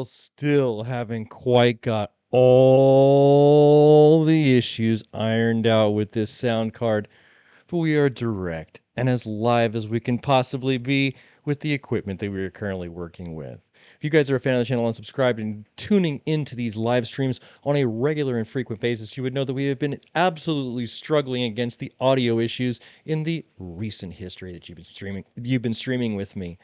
Still haven't quite got all the issues ironed out with this sound card, but we are direct and as live as we can possibly be with the equipment that we are currently working with. If you guys are a fan of the channel and subscribed and tuning into these live streams on a regular and frequent basis, you would know that we have been absolutely struggling against the audio issues in the recent history that you've been streaming with me.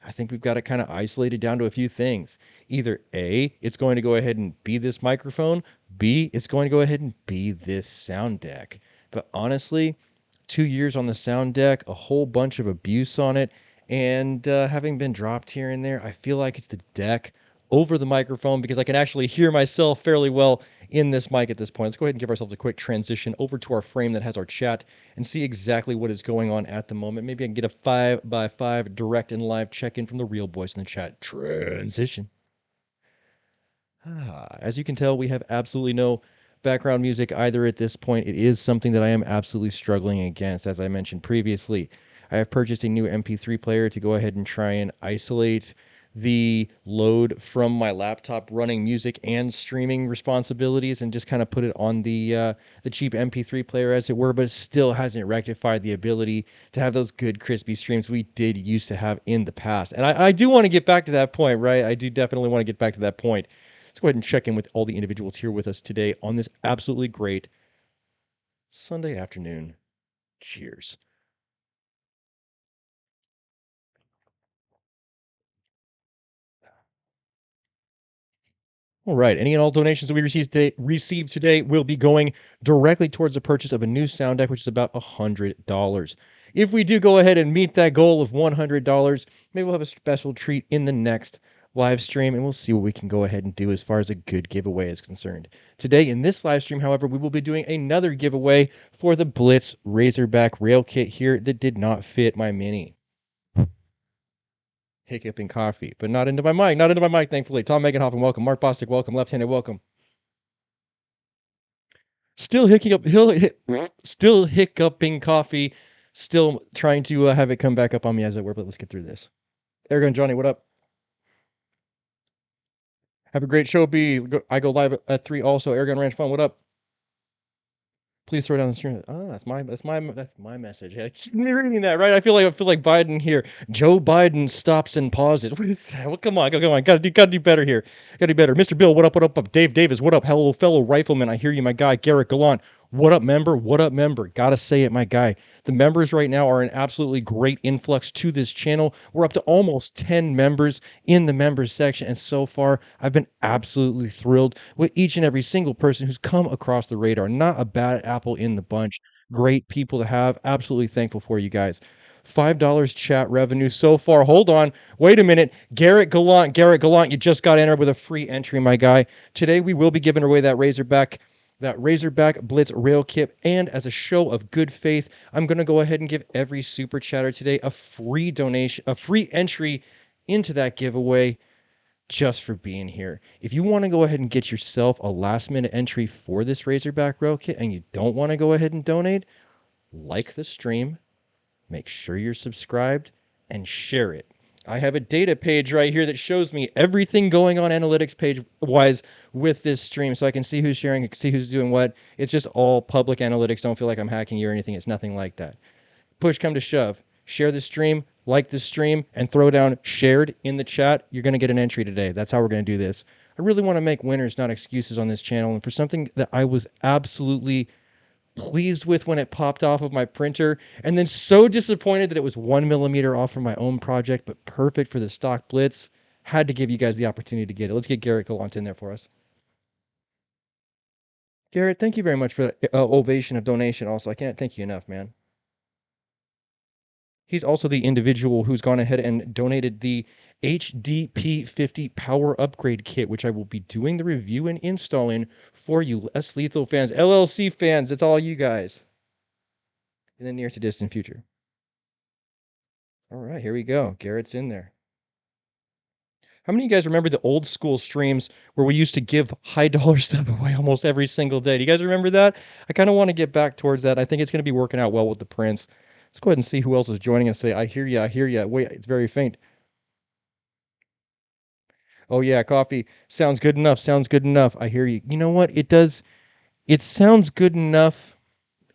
I think we've got it kind of isolated down to a few things. Either A, it's going to go ahead and be this microphone, B, it's going to go ahead and be this sound deck. But honestly, 2 years on the sound deck, a whole bunch of abuse on it, and having been dropped here and there, I feel like it's the deck over the microphone because I can actually hear myself fairly well in this mic at this point. Let's go ahead and give ourselves a quick transition over to our frame that has our chat and see exactly what is going on at the moment. Maybe I can get a 5x5 direct and live check-in from the real boys in the chat. Transition. As you can tell, we have absolutely no background music either at this point. It is something that I am absolutely struggling against. As I mentioned previously, I have purchased a new MP3 player to go ahead and try and isolate the load from my laptop running music and streaming responsibilities and just kind of put it on the cheap MP3 player, as it were, but it still hasn't rectified the ability to have those good crispy streams we did used to have in the past. And I do want to get back to that point, right? I do definitely want to get back to that point. Let's go ahead and check in with all the individuals here with us today on this absolutely great Sunday afternoon. Cheers. All right. Any and all donations that we received today will be going directly towards the purchase of a new sound deck, which is about $100. If we do go ahead and meet that goal of $100, maybe we'll have a special treat in the next live stream, and we'll see what we can go ahead and do as far as a good giveaway is concerned. Today, in this live stream, however, we will be doing another giveaway for the Blitz Razorback rail kit here that did not fit my Mini. Hiccuping coffee, but not into my mic, thankfully. Tom Meganhoffen, welcome. Mark Bostic, welcome. Left-handed, welcome. Still hiccuping coffee, still trying to have it come back up on me as it were, but let's get through this. Airgun Johnny, what up? Have a great show, B. I go live at 3 also. Airgun Ranch Fun, what up? Please throw down the stream. Oh, that's my message. I keep reading that, right? I feel like Biden here. Joe Biden stops and pauses. What is that? Well, come on. Gotta do better here. Gotta do better. Mr. Bill, what up? What up? Dave Davis, what up? Hello, fellow rifleman. I hear you, my guy. Garrett Gallant, what up, member? What up, member? Gotta say it, my guy. The members right now are an absolutely great influx to this channel. We're up to almost 10 members in the members section, and so far, I've been absolutely thrilled with each and every single person who's come across the radar. Not a bad apple in the bunch. Great people to have. Absolutely thankful for you guys. $5 chat revenue so far. Hold on. Wait a minute. Garrett Gallant, you just got entered with a free entry, my guy. Today, we will be giving away that Razorback Blitz rail kit, and as a show of good faith, I'm going to go ahead and give every super chatter today a free donation, a free entry into that giveaway just for being here. If you want to go ahead and get yourself a last minute entry for this Razorback rail kit and you don't want to go ahead and donate, like the stream, make sure you're subscribed, and share it. I have a data page right here that shows me everything going on analytics page wise with this stream, so I can see who's sharing, see who's doing what. It's just all public analytics. Don't feel like I'm hacking you or anything. It's nothing like that. Push come to shove. share the stream, like the stream, and throw down shared in the chat, you're going to get an entry today. That's how we're going to do this. I really want to make winners, not excuses on this channel. And for something that I was absolutely pleased with when it popped off of my printer, and then so disappointed that it was 1mm off from my own project, but perfect for the stock blitz, had to give you guys the opportunity to get it. Let's get Garrett Gallant in there for us. Garrett, thank you very much for the ovation of donation. Also, I can't thank you enough, man. He's also the individual who's gone ahead and donated the HDP50 power upgrade kit, which I will be doing the review and installing for you, less lethal fans, LLC fans. It's all you guys in the near to distant future. All right, here we go. Garrett's in there. How many of you guys remember the old school streams where we used to give high dollar stuff away almost every single day? Do you guys remember that? I kind of want to get back towards that. I think it's going to be working out well with the prints. Let's go ahead and see who else is joining us today. I hear you. I hear you. Wait, it's very faint. Oh yeah, coffee. Sounds good enough. Sounds good enough. I hear you. You know what? It does. It sounds good enough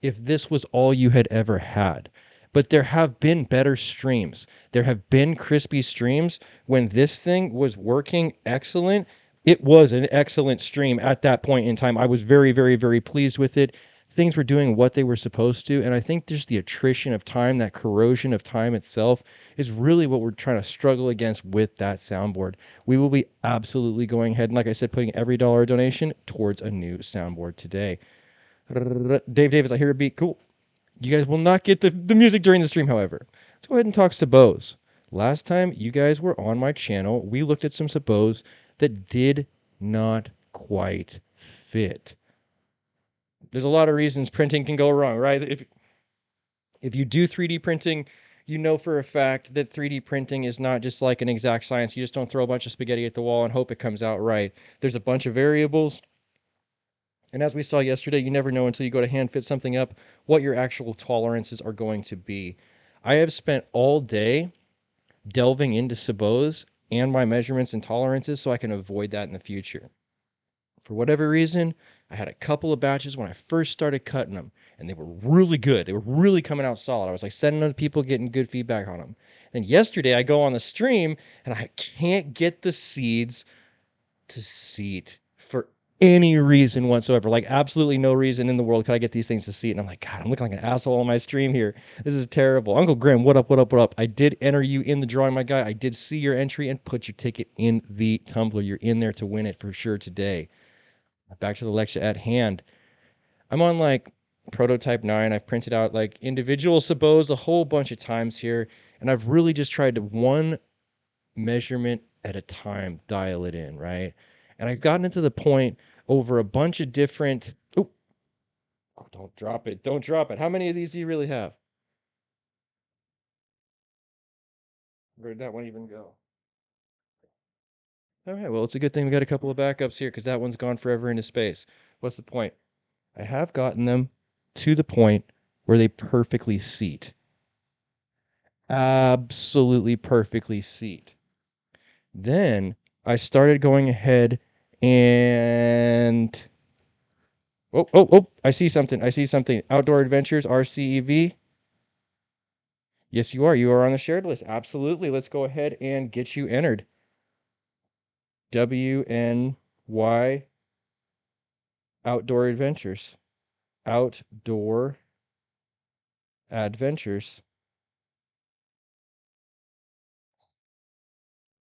if this was all you had ever had. But there have been better streams. There have been crispy streams when this thing was working excellent. It was an excellent stream at that point in time. I was very, very, very pleased with it. Things were doing what they were supposed to. And I think just the attrition of time, that corrosion of time itself, is really what we're trying to struggle against with that soundboard. We will be absolutely going ahead and, like I said, putting every dollar donation towards a new soundboard today. Dave Davis, I hear a beat. Cool. You guys will not get the music during the stream, however. Let's go ahead and talk Sabos. Last time you guys were on my channel, we looked at some Sabos that did not quite fit. There's a lot of reasons printing can go wrong, right? If you do 3D printing, you know for a fact that 3D printing is not just like an exact science. You just don't throw a bunch of spaghetti at the wall and hope it comes out right. There's a bunch of variables. And as we saw yesterday, you never know until you go to hand fit something up what your actual tolerances are going to be. I have spent all day delving into sabots and my measurements and tolerances so I can avoid that in the future. For whatever reason, I had a couple of batches when I first started cutting them, and they were really good. They were really coming out solid. I was like sending them to people, getting good feedback on them. And yesterday I go on the stream and I can't get the seeds to seat for any reason whatsoever. Like absolutely no reason in the world could I get these things to seat. And I'm like, God, I'm looking like an asshole on my stream here. This is terrible. Uncle Grim, what up, what up, what up? I did enter you in the drawing, my guy. I did see your entry and put your ticket in the tumbler. You're in there to win it for sure today. Back to the lecture at hand. I'm on like prototype 9. I've printed out like individual sabots a whole bunch of times here. And I've really just tried to one measurement at a time dial it in, right? And I've gotten it to the point over a bunch of different oh, don't drop it, don't drop it. How many of these do you really have? Where did that one even go? All right, well, it's a good thing we got a couple of backups here because that one's gone forever into space. What's the point? I have gotten them to the point where they perfectly seat. Absolutely perfectly seat. Then I started going ahead and oh, I see something. I see something. Outdoor Adventures, RCEV. Yes, you are. You are on the shared list. Absolutely. Let's go ahead and get you entered. WNY Outdoor Adventures. Outdoor Adventures.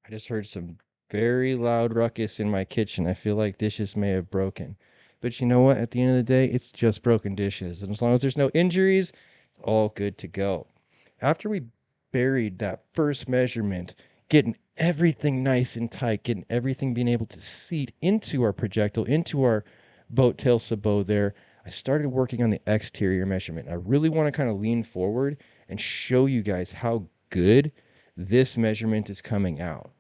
I just heard some very loud ruckus in my kitchen. I feel like dishes may have broken. But you know what? At the end of the day, it's just broken dishes. And as long as there's no injuries, all good to go. After we buried that first measurement, getting everything nice and tight, getting everything being able to seat into our projectile, into our boat tail sabot there, I started working on the exterior measurement. I really want to kind of lean forward and show you guys how good this measurement is coming out.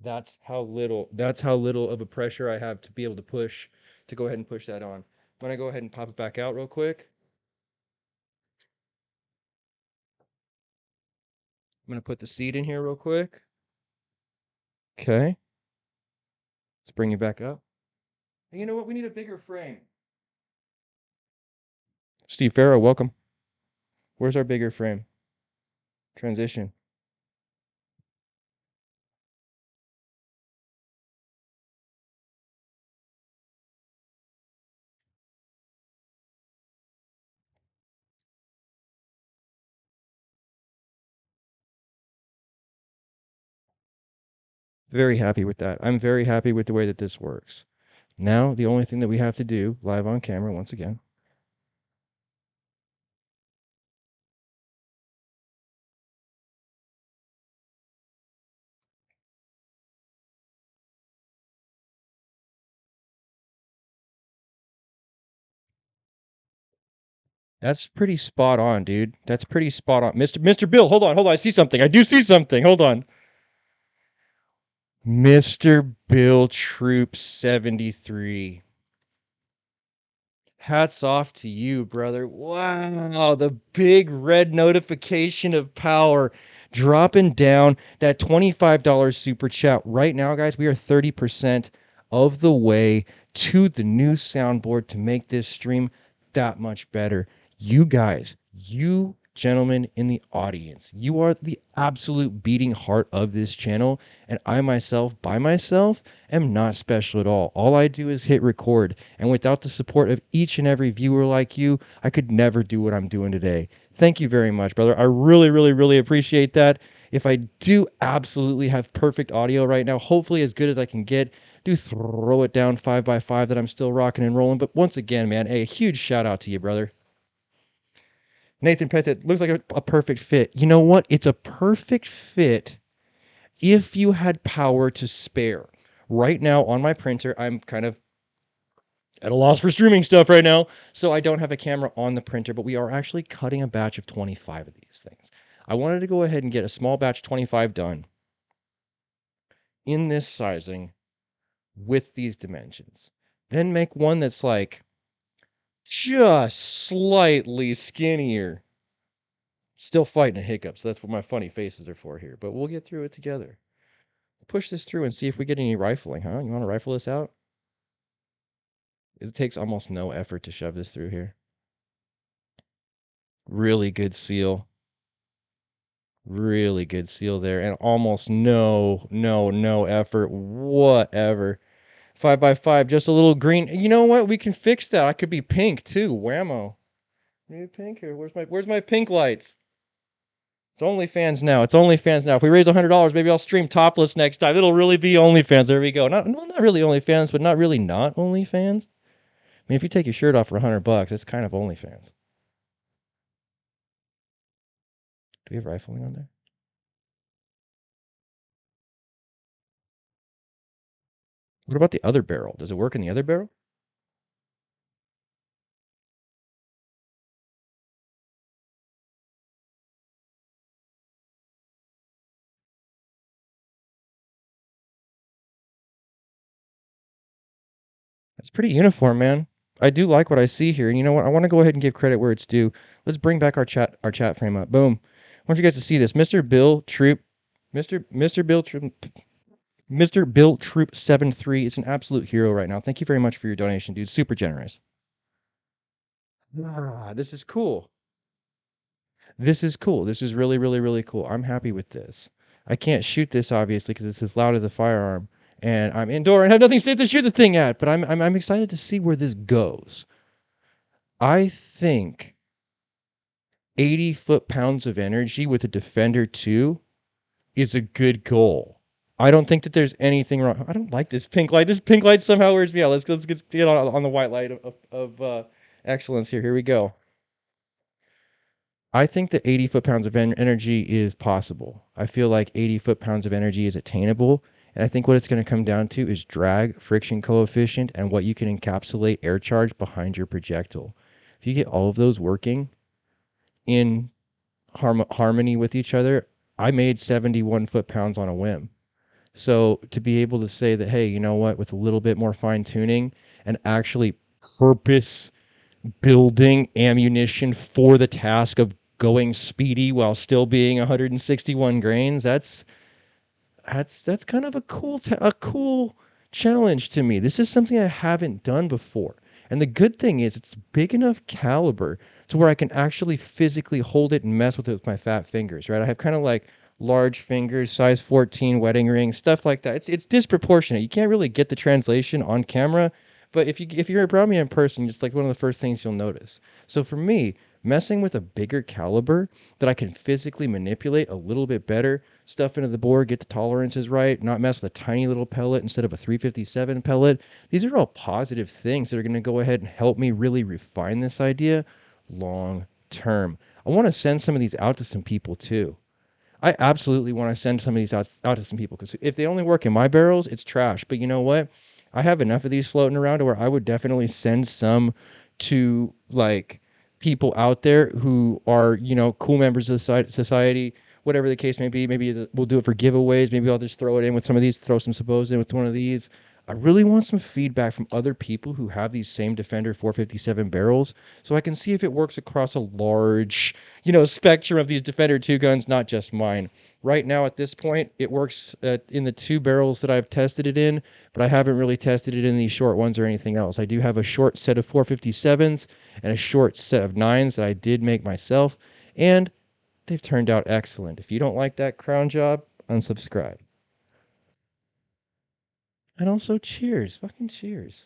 That's how little of a pressure I have to be able to push, to go ahead and push that on. I'm gonna go ahead and pop it back out real quick. I'm gonna put the seed in here real quick. Okay. Let's bring it back up. You know what? We need a bigger frame. Steve Farrow, welcome. Where's our bigger frame? Transition. Very happy with that. I'm very happy with the way that this works. Now, the only thing that we have to do, live on camera once again. That's pretty spot on, dude. That's pretty spot on. Mr. Bill, hold on. I see something. I do see something. Hold on. Mr. Bill Troop 73. Hats off to you, brother. Wow, the big red notification of power dropping down that $25 super chat. Right now, guys, we are 30% of the way to the new soundboard to make this stream that much better. You guys, you gentlemen in the audience, you are the absolute beating heart of this channel. And I myself, by myself, am not special at all. All I do is hit record. And without the support of each and every viewer like you, I could never do what I'm doing today. Thank you very much, brother. I really, really, really appreciate that. If I do absolutely have perfect audio right now, hopefully as good as I can get, do throw it down 5x5 that I'm still rocking and rolling. But once again, man, a huge shout out to you, brother. Nathan Pettit, looks like a perfect fit. You know what? It's a perfect fit if you had power to spare. Right now on my printer, I'm kind of at a loss for streaming stuff right now, so I don't have a camera on the printer, but we are actually cutting a batch of 25 of these things. I wanted to go ahead and get a small batch 25 done in this sizing with these dimensions. Then make one that's like just slightly skinnier. Still fighting a hiccup, so that's what my funny faces are for here, but we'll get through it together. Push this through and see if we get any rifling, huh? You want to rifle this out? It takes almost no effort to shove this through here. Really good seal. Really good seal there. And almost no effort. Whatever. 5x5, just a little green. You know what? We can fix that. I could be pink too. Whammo. Maybe pink here. Where's my pink lights? It's OnlyFans now. It's OnlyFans now. If we raise $100, maybe I'll stream topless next time. It'll really be OnlyFans. There we go. Not really OnlyFans, but not really not OnlyFans. I mean, if you take your shirt off for $100, it's kind of OnlyFans. Do we have rifling on there? What about the other barrel? Does it work in the other barrel? It's pretty uniform, man. I do like what I see here. And you know what? I want to go ahead and give credit where it's due. Let's bring back our chat frame up. Boom. I want you guys to see this. Mr. Bill Troop Mr. Bill Troop 73 is an absolute hero right now. Thank you very much for your donation, dude. Super generous. This is cool. This is cool. This is really, really, really cool. I'm happy with this. I can't shoot this obviously because it's as loud as a firearm, and I'm indoor and have nothing safe to shoot the thing at. But I'm excited to see where this goes. I think 80 foot-pounds of energy with a Defender 2 is a good goal. I don't think that there's anything wrong. I don't like this pink light. This pink light somehow wears me out. Let's get on the white light of excellence here. Here we go. I think that 80 foot-pounds of energy is possible. I feel like 80 foot-pounds of energy is attainable. And I think what it's going to come down to is drag, friction coefficient, and what you can encapsulate air charge behind your projectile. If you get all of those working in harmony with each other, I made 71 foot-pounds on a whim. So to be able to say that, hey, you know what, with a little bit more fine tuning and actually purpose building ammunition for the task of going speedy while still being 161 grains, that's kind of a cool challenge to me. This is something I haven't done before. And the good thing is it's big enough caliber to where I can actually physically hold it and mess with it with my fat fingers, right? I have kind of like large fingers, size 14 wedding ring, stuff like that. It's disproportionate. You can't really get the translation on camera, but if you're around me in person, it's like one of the first things you'll notice. So for me, messing with a bigger caliber that I can physically manipulate a little bit better, stuff into the bore, get the tolerances right, not mess with a tiny little pellet instead of a 357 pellet. These are all positive things that are going to go ahead and help me really refine this idea long term. I want to send some of these out to some people too. I absolutely want to send some of these out to some people, because if they only work in my barrels, it's trash. But you know what? I have enough of these floating around to where I would definitely send some to like people out there who are, cool members of the society, whatever the case may be. Maybe we'll do it for giveaways. Maybe I'll just throw it in with some of these, throw some Sabos in with one of these. I really want some feedback from other people who have these same Defender 457 barrels, so I can see if it works across a large, spectrum of these Defender 2 guns, not just mine. Right now, at this point, it works in the 2 barrels that I've tested it in, but I haven't really tested it in these short ones or anything else. I do have a short set of 457s and a short set of 9s that I did make myself, and they've turned out excellent. If you don't like that crown job, unsubscribe. And also, cheers. Fucking cheers.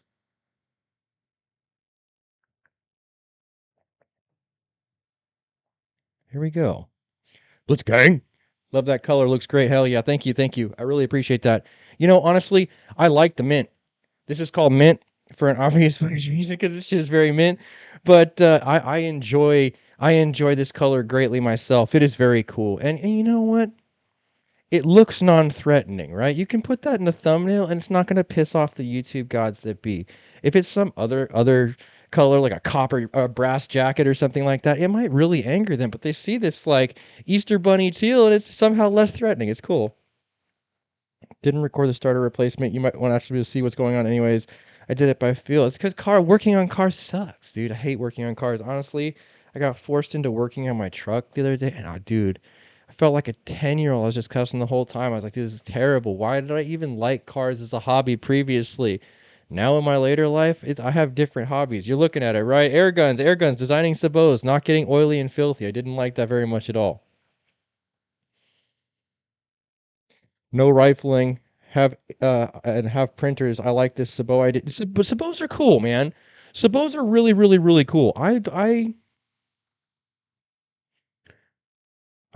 Here we go. Blitz gang. Love that color. Looks great. Hell yeah. Thank you. Thank you. I really appreciate that. Honestly, I like the mint. This is called mint for an obvious reason, because this shit is very mint. But I enjoy this color greatly myself. It is very cool. And you know what? It looks non-threatening, right? You can put that in a thumbnail and it's not going to piss off the YouTube gods that be. If it's some other color, like a copper brass jacket or something like that, it might really anger them. But they see this like Easter bunny teal and it's somehow less threatening. It's cool. Didn't record the starter replacement. You might want to actually see what's going on anyways. I did it by feel. It's because working on cars sucks, dude. I hate working on cars. Honestly, I got forced into working on my truck the other day, and dude, I felt like a 10-year-old. I was just cussing the whole time. I was like, this is terrible. Why did I even like cars as a hobby previously? Now in my later life, I have different hobbies. You're looking at it, right? Air guns, designing sabos, not getting oily and filthy. I didn't like that very much at all. No rifling, have printers. I like this Sabo idea. But Sabos are cool, man. Sabos are really, really, really cool. I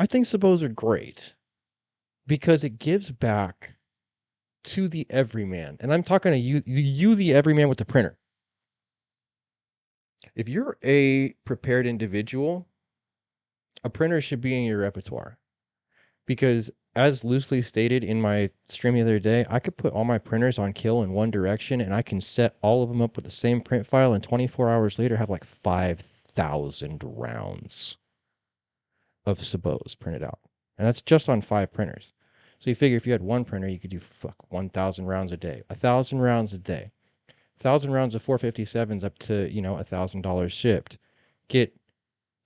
think Sabos are great because it gives back to the everyman. And I'm talking to you the everyman with the printer. If you're a prepared individual, a printer should be in your repertoire. Because as loosely stated in my stream the other day, I could put all my printers on kill in one direction and I can set all of them up with the same print file, and 24 hours later have like 5,000 rounds of Sabos printed out. And that's just on 5 printers. So you figure if you had one printer, you could do 1,000 rounds a day, 1,000 rounds a day, 1,000 rounds of 457s up to, $1,000 shipped. Get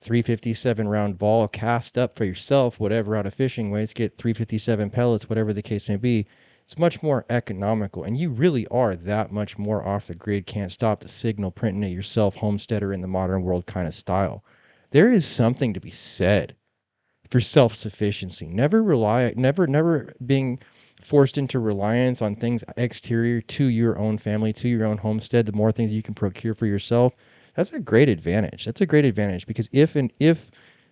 357 round ball cast up for yourself, whatever, out of fishing weights, get 357 pellets, whatever the case may be. It's much more economical, and you really are that much more off the grid, can't stop the signal, printing it yourself, homesteader in the modern world kind of style. There is something to be said for self-sufficiency. Never being forced into reliance on things exterior to your own family, to your own homestead. The more things you can procure for yourself, that's a great advantage. That's a great advantage, because if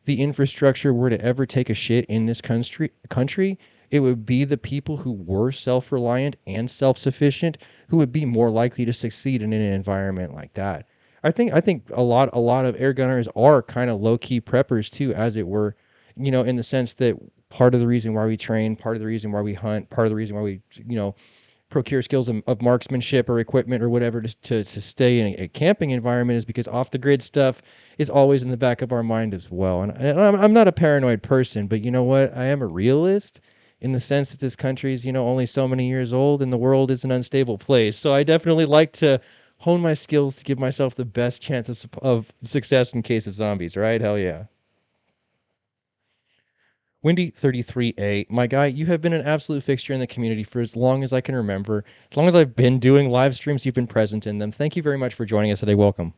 the infrastructure were to ever take a shit in this country, it would be the people who were self-reliant and self-sufficient who would be more likely to succeed in an environment like that. I think a lot of air gunners are kind of low-key preppers too, as it were, in the sense that part of the reason why we train, part of the reason why we hunt, part of the reason why we, procure skills of marksmanship or equipment or whatever to stay in a camping environment is because off the grid stuff is always in the back of our mind as well. And I'm not a paranoid person, but you know what? I am a realist in the sense that this country is, only so many years old and the world is an unstable place. So I definitely like to hone my skills to give myself the best chance of success in case of zombies, right? Hell yeah. Windy33A, my guy, you have been an absolute fixture in the community for as long as I can remember. As long as I've been doing live streams, you've been present in them. Thank you very much for joining us today. Welcome.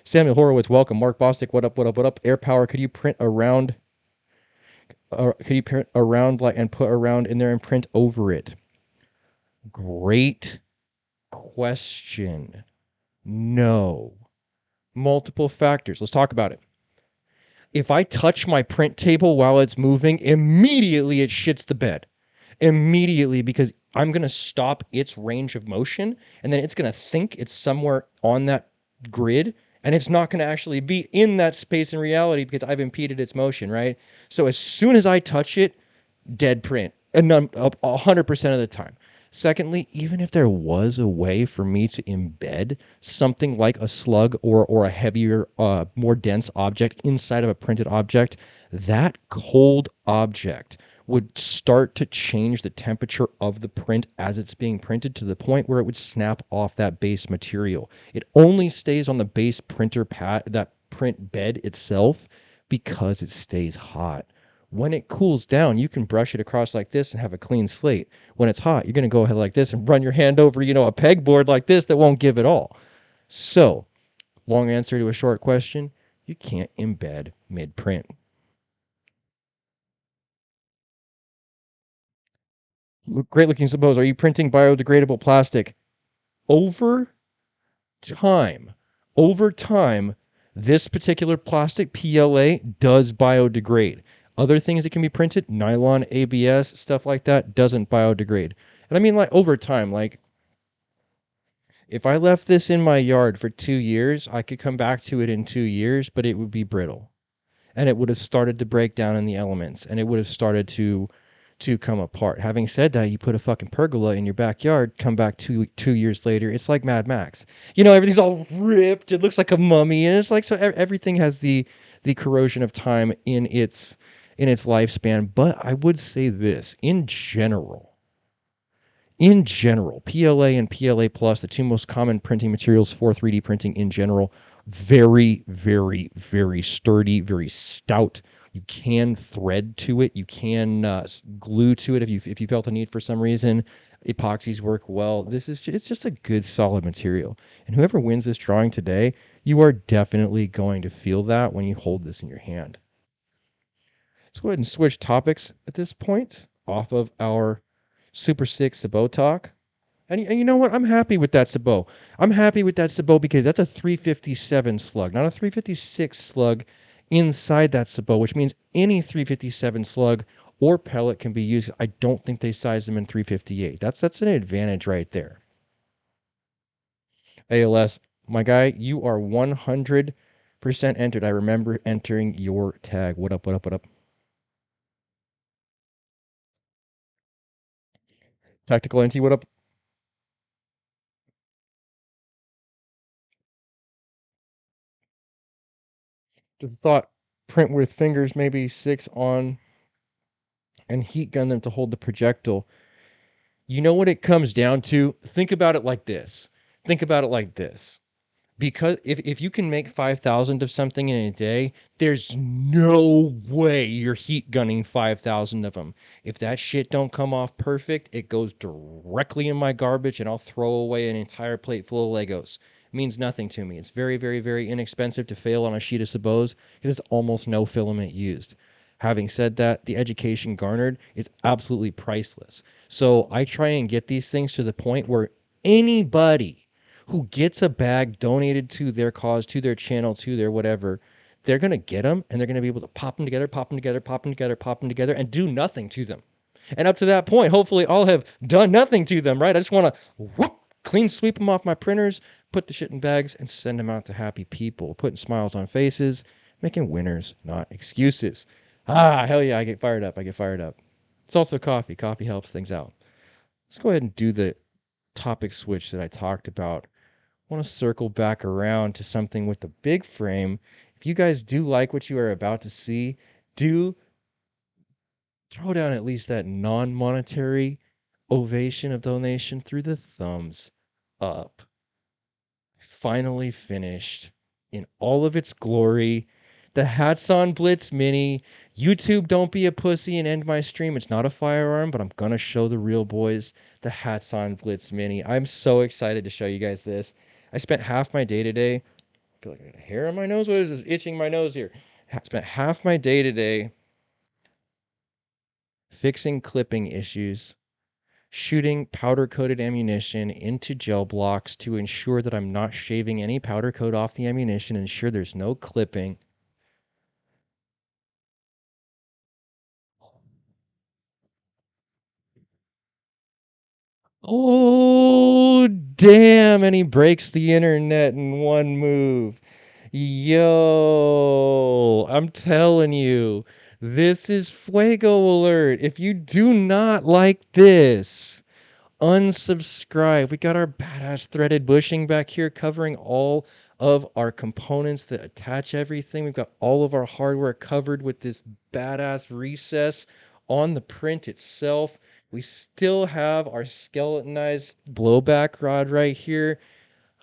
Samuel Horowitz, welcome. Mark Bostic, what up, what up, what up? Air Power, could you print around, like and put around in there and print over it? Great question. No. Multiple factors. Let's talk about it. If I touch my print table while it's moving, immediately it shits the bed. Immediately, because I'm going to stop its range of motion, and then it's going to think it's somewhere on that grid, and it's not going to actually be in that space in reality because I've impeded its motion, right? So as soon as I touch it, dead print, and 100% of the time. Secondly, even if there was a way for me to embed something like a slug or a heavier, more dense object inside of a printed object, that cold object would start to change the temperature of the print as it's being printed to the point where it would snap off that base material. It only stays on the base printer pad, that print bed itself, because it stays hot. When it cools down, you can brush it across like this and have a clean slate. When it's hot, you're going to go ahead like this and run your hand over, a pegboard like this that won't give it all. So, long answer to a short question, you can't embed mid-print. Great looking suppose. Are you printing biodegradable plastic? Over time, over time, this particular plastic, PLA, does biodegrade. Other things that can be printed, nylon, ABS, stuff like that, doesn't biodegrade. And I mean, like, over time, like, if I left this in my yard for 2 years, I could come back to it in 2 years, but it would be brittle. And it would have started to break down in the elements, and it would have started to come apart. Having said that, you put a fucking pergola in your backyard, come back two years later, it's like Mad Max. Everything's all ripped. It looks like a mummy, and it's like so everything has the corrosion of time in its lifespan. But I would say this in general, PLA and PLA Plus, the two most common printing materials for 3D printing in general, very, very, very sturdy, very stout. You can thread to it. You can glue to it if you felt the need for some reason. Epoxies work well. It's just a good solid material. And whoever wins this drawing today, you are definitely going to feel that when you hold this in your hand. Let's go ahead and switch topics at this point off of our Super 6 Sabot talk. And you know what? I'm happy with that Sabot. I'm happy with that Sabot because that's a 357 slug, not a 356 slug inside that Sabot, which means any 357 slug or pellet can be used. I don't think they size them in 358. That's an advantage right there. ALS, my guy, you are 100% entered. I remember entering your tag. What up, what up, what up? Tactical NT, what up? Just thought print with fingers, maybe 6 on, and heat gun them to hold the projectile. You know what it comes down to? Think about it like this. Think about it like this. Because if you can make 5,000 of something in a day, there's no way you're heat gunning 5,000 of them. If that shit don't come off perfect, it goes directly in my garbage and I'll throw away an entire plate full of Legos. It means nothing to me. It's very, very, very inexpensive to fail on a sheet of Sabos because there's almost no filament used. Having said that, the education garnered is absolutely priceless. So I try and get these things to the point where anybody who gets a bag donated to their cause, to their channel, to their whatever, they're going to get them and they're going to be able to pop them together, pop them together, pop them together, pop them together, and do nothing to them. And up to that point, hopefully I'll have done nothing to them, right? I just want to clean sweep them off my printers, put the shit in bags, and send them out to happy people, putting smiles on faces, making winners, not excuses. Ah, hell yeah, I get fired up. I get fired up. It's also coffee. Coffee helps things out. Let's go ahead and do the topic switch that I talked about. I want to circle back around to something with the big frame. If you guys do like what you are about to see, do throw down at least that non-monetary ovation of donation through the thumbs up. Finally finished in all of its glory. The HATSAN Blitz Mini. YouTube, don't be a pussy and end my stream. It's not a firearm, but I'm going to show the real boys the HATSAN Blitz Mini. I'm so excited to show you guys this. I spent half my day today. I feel like I got a hair on my nose. What is this? Itching my nose here. I spent half my day today fixing clipping issues, shooting powder-coated ammunition into gel blocks to ensure that I'm not shaving any powder coat off the ammunition, ensure there's no clipping. Oh, damn, and he breaks the internet in one move. Yo, I'm telling you, this is Fuego Alert. If you do not like this, unsubscribe. We got our badass threaded bushing back here covering all of our components that attach everything. We've got all of our hardware covered with this badass recess on the print itself. We still have our skeletonized blowback rod right here.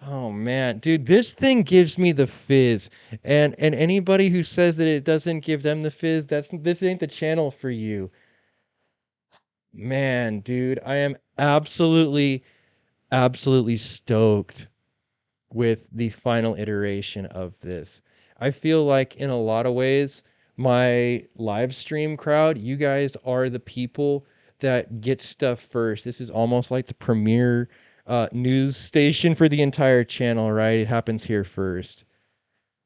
Oh man, dude, this thing gives me the fizz. And anybody who says that it doesn't give them the fizz, this ain't the channel for you. Man, dude, I am absolutely stoked with the final iteration of this. I feel like in a lot of ways, my live stream crowd, you guys are the people that get stuff first. This is almost like the premier news station for the entire channel, right? It happens here first.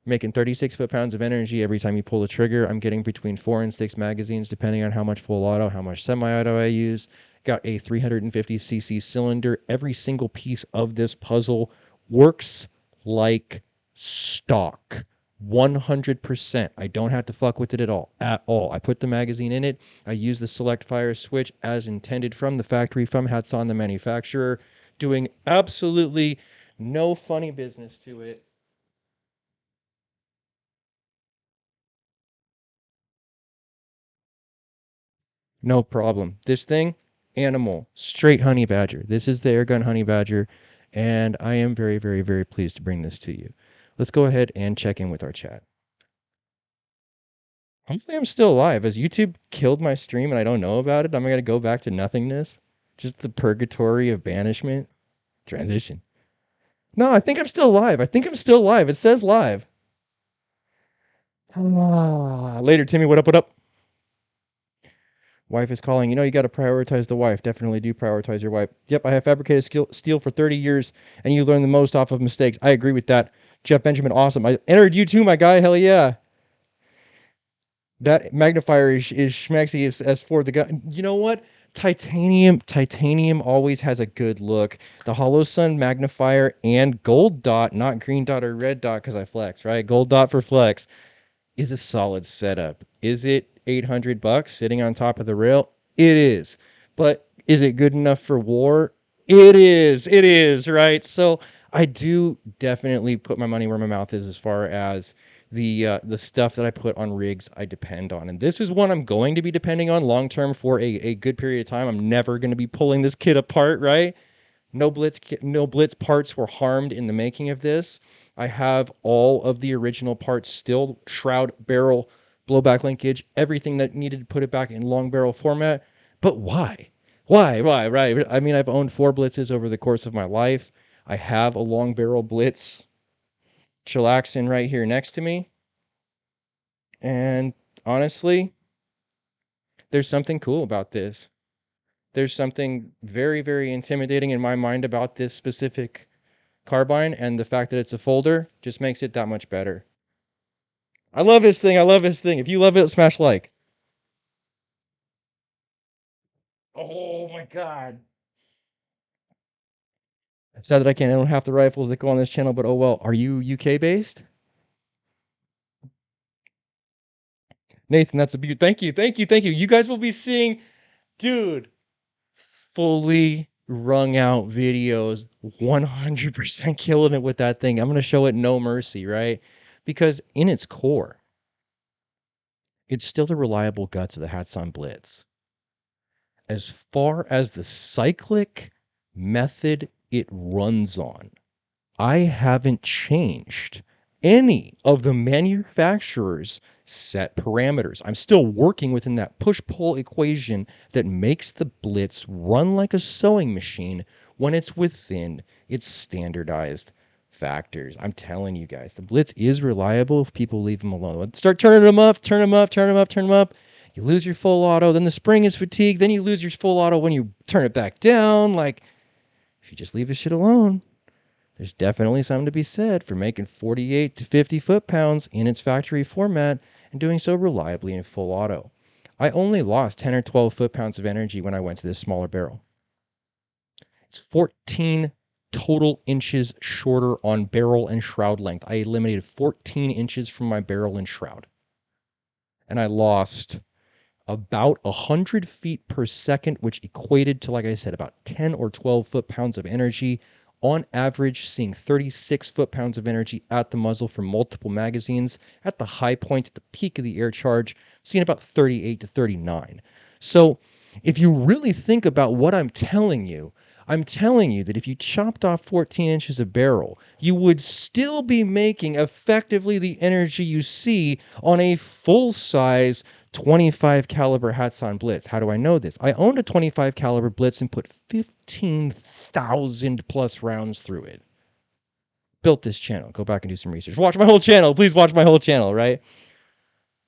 Making 36 foot-pounds of energy every time you pull the trigger. I'm getting between 4 and 6 magazines, depending on how much full auto, how much semi-auto I use. Got a 350cc cylinder. Every single piece of this puzzle works like stock. 100%. I don't have to fuck with it at all. I put the magazine in it. I use the select fire switch as intended from the factory, from HATSAN, the manufacturer. Doing absolutely no funny business to it. No problem. This thing, animal, straight honey badger. This is the Airgun honey badger, and I am very, very, very pleased to bring this to you. Let's go ahead and check in with our chat. Hopefully I'm still alive. Has YouTube killed my stream and I don't know about it? I'm going to go back to nothingness? Just the purgatory of banishment? Transition. No, I think I'm still alive. I think I'm still alive. It says live. Later, Timmy. What up, what up? Wife is calling. You know, you got to prioritize the wife. Definitely do prioritize your wife. Yep, I have fabricated steel for 30 years, and you learn the most off of mistakes. I agree with that. Jeff Benjamin, awesome. I entered you too, my guy. Hell yeah. That magnifier is schmexy as for the guy. You know what? Titanium always has a good look. The Hollow Sun magnifier and gold dot, not green dot or red dot because I flex, right? Gold dot for flex is a solid setup. Is it 800 bucks sitting on top of the rail? It is. But is it good enough for war? It is. It is, right? So I do definitely put my money where my mouth is as far as the stuff that I put on rigs I depend on. And this is one I'm going to be depending on long term for a good period of time. I'm never going to be pulling this kit apart, right? No blitz parts were harmed in the making of this. I have all of the original parts still, shroud, barrel, blowback linkage, everything that needed to put it back in long barrel format. But why? Why? Right? I mean, I've owned 4 blitzes over the course of my life. I have a long barrel blitz chillaxing right here next to me. And honestly, there's something cool about this. There's something very, very intimidating in my mind about this specific carbine, and the fact that it's a folder just makes it that much better. I love this thing. I love this thing. If you love it, smash like. Oh my god. Sad that I can't own half the rifles that go on this channel, but oh well. Are you UK based? Nathan, that's a beauty. Thank you. You guys will be seeing, dude, fully wrung out videos, 100% killing it with that thing. I'm going to show it no mercy, right? Because in its core, it's still the reliable guts of the HATSAN Blitz. As far as the cyclic method it runs on, I haven't changed any of the manufacturers set parameters. I'm still working within that push-pull equation that makes the Blitz run like a sewing machine when it's within its standardized factors. I'm telling you guys, the Blitz is reliable if people leave them alone. Start turning them up, turn them up, turn them up, turn them up. You lose your full auto, then the spring is fatigued, then you lose your full auto when you turn it back down. Like, if you just leave this shit alone, there's definitely something to be said for making 48 to 50 foot-pounds in its factory format and doing so reliably in full auto. I only lost 10 or 12 foot-pounds of energy when I went to this smaller barrel. It's 14 total inches shorter on barrel and shroud length. I eliminated 14 inches from my barrel and shroud. And I lost about 100 feet per second, which equated to, like I said, about 10 or 12 foot-pounds of energy. On average, seeing 36 foot-pounds of energy at the muzzle from multiple magazines. At the high point, at the peak of the air charge, seeing about 38 to 39. So if you really think about what I'm telling you that if you chopped off 14 inches of barrel, you would still be making effectively the energy you see on a full-size 25 caliber HATSAN Blitz. How do I know this? I owned a 25 caliber Blitz and put 15,000 plus rounds through it. Built this channel. Go back and do some research. Watch my whole channel. Please watch my whole channel, right?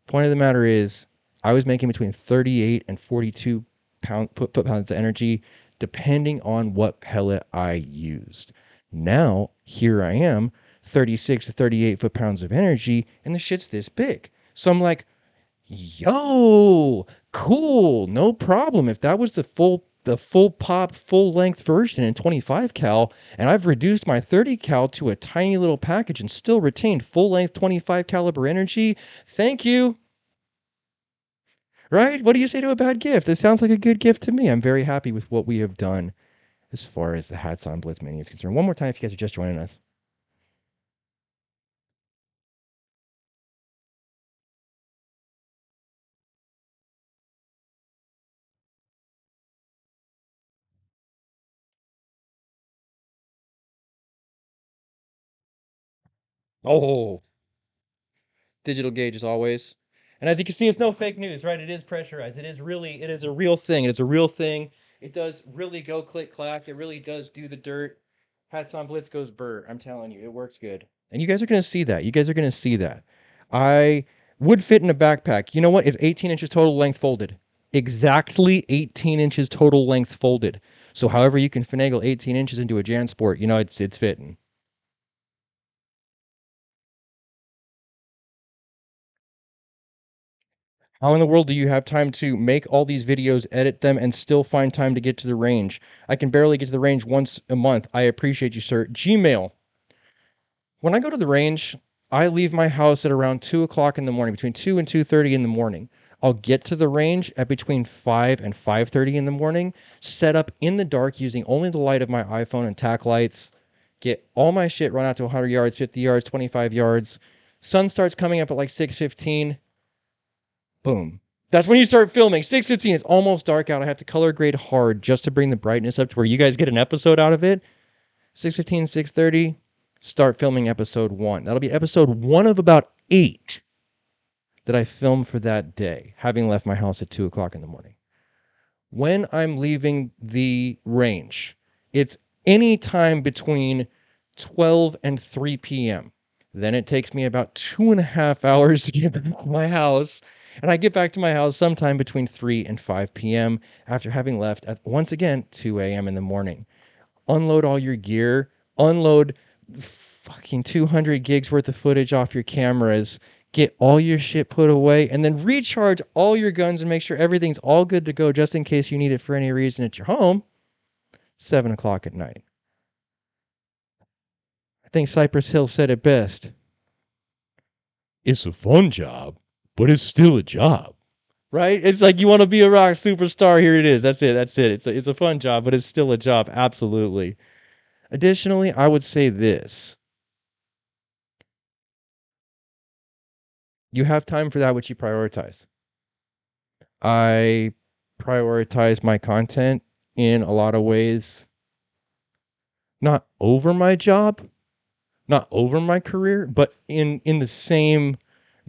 Point of the matter is, I was making between 38 and 42 foot-pounds of energy, depending on what pellet I used. Now, here I am, 36 to 38 foot-pounds of energy, and the shit's this big. So I'm like, yo, cool, no problem. If that was the full pop, full length version in 25 cal, and I've reduced my 30 cal to a tiny little package and still retained full length 25 caliber energy, thank you. Right? What do you say to a bad gift? It sounds like a good gift to me. I'm very happy with what we have done as far as the HATSAN Blitz Mini is concerned. One more time if you guys are just joining us. Oh, digital gauge as always. And as you can see, it's no fake news, right? It is pressurized. It is a real thing. It is a real thing. It does really go click clack. It really does do the dirt. HATSAN Blitz goes burr. I'm telling you, it works good. And you guys are going to see that. You guys are going to see that. I would fit in a backpack. You know what? It's 18 inches total length folded. Exactly 18 inches total length folded. So however you can finagle 18 inches into a JanSport, you know, it's fitting. How in the world do you have time to make all these videos, edit them, and still find time to get to the range? I can barely get to the range once a month. I appreciate you, sir. Gmail. When I go to the range, I leave my house at around 2 o'clock in the morning, between 2 and 2:30 in the morning. I'll get to the range at between 5 and 5:30 in the morning, set up in the dark using only the light of my iPhone and tack lights, get all my shit run out to 100 yards, 50 yards, 25 yards. Sun starts coming up at like 6:15. Boom. That's when you start filming. 6:15, it's almost dark out. I have to color grade hard just to bring the brightness up to where you guys get an episode out of it. 6:15, 6:30, start filming episode 1. That'll be episode 1 of about 8 that I film for that day, having left my house at 2 o'clock in the morning. When I'm leaving the range, it's any time between 12 and 3 p.m. Then it takes me about 2.5 hours to get back to my house. And I get back to my house sometime between 3 and 5 p.m. after having left at, once again, 2 a.m. in the morning. Unload all your gear, unload fucking 200 gigs worth of footage off your cameras, get all your shit put away, and then recharge all your guns and make sure everything's all good to go just in case you need it for any reason at your home. 7 o'clock at night. I think Cypress Hill said it best. It's a fun job, but it's still a job. Right? It's like you want to be a rock superstar. Here it is. That's it. That's it. It's a fun job, but it's still a job. Absolutely. Additionally, I would say this. You have time for that which you prioritize. I prioritize my content in a lot of ways. Not over my job, not over my career, but in the same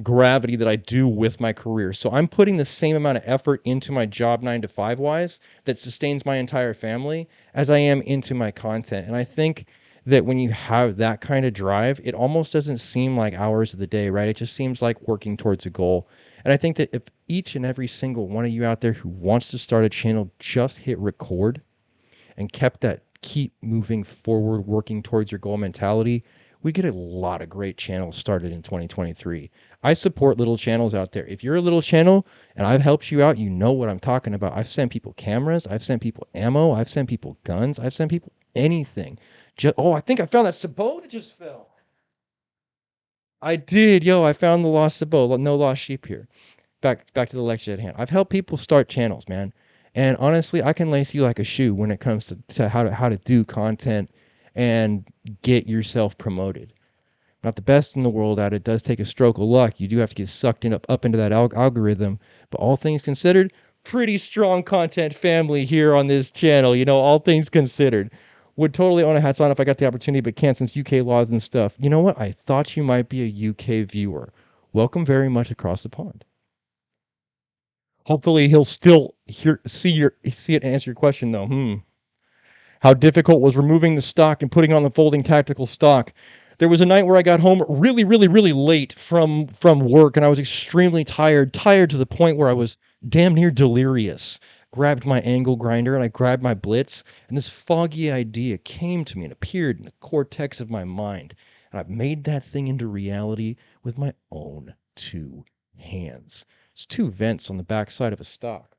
gravity that I do with my career. So I'm putting the same amount of effort into my job 9 to 5 wise that sustains my entire family as I am into my content. And I think that when you have that kind of drive, it almost doesn't seem like hours of the day, right? It just seems like working towards a goal. And I think that if each and every single one of you out there who wants to start a channel just hit record and kept that keep moving forward, working towards your goal mentality, we get a lot of great channels started in 2023. I support little channels out there. If you're a little channel and I've helped you out, you know what I'm talking about. I've sent people cameras, I've sent people ammo, I've sent people guns, I've sent people anything. Oh, I think I found that sabot that just fell. I did, yo. I found the lost sabot. No lost sheep here. Back to the lecture at hand. I've helped people start channels, man. And honestly, I can lace you like a shoe when it comes to how to do content and get yourself promoted. Not the best in the world at it. It does take a stroke of luck. You do have to get sucked in up into that algorithm. But all things considered, pretty strong content family here on this channel. You know, all things considered. Would totally own a hats on if I got the opportunity, but can't since UK laws and stuff. You know what? I thought you might be a UK viewer. Welcome very much across the pond. Hopefully he'll still see it and answer your question though. How difficult was removing the stock and putting on the folding tactical stock? There was a night where I got home really, really, really late from work, and I was extremely tired to the point where I was damn near delirious. Grabbed my angle grinder and I grabbed my blitz, and this foggy idea came to me and appeared in the cortex of my mind. And I've made that thing into reality with my own 2 hands. It's 2 vents on the backside of a stock.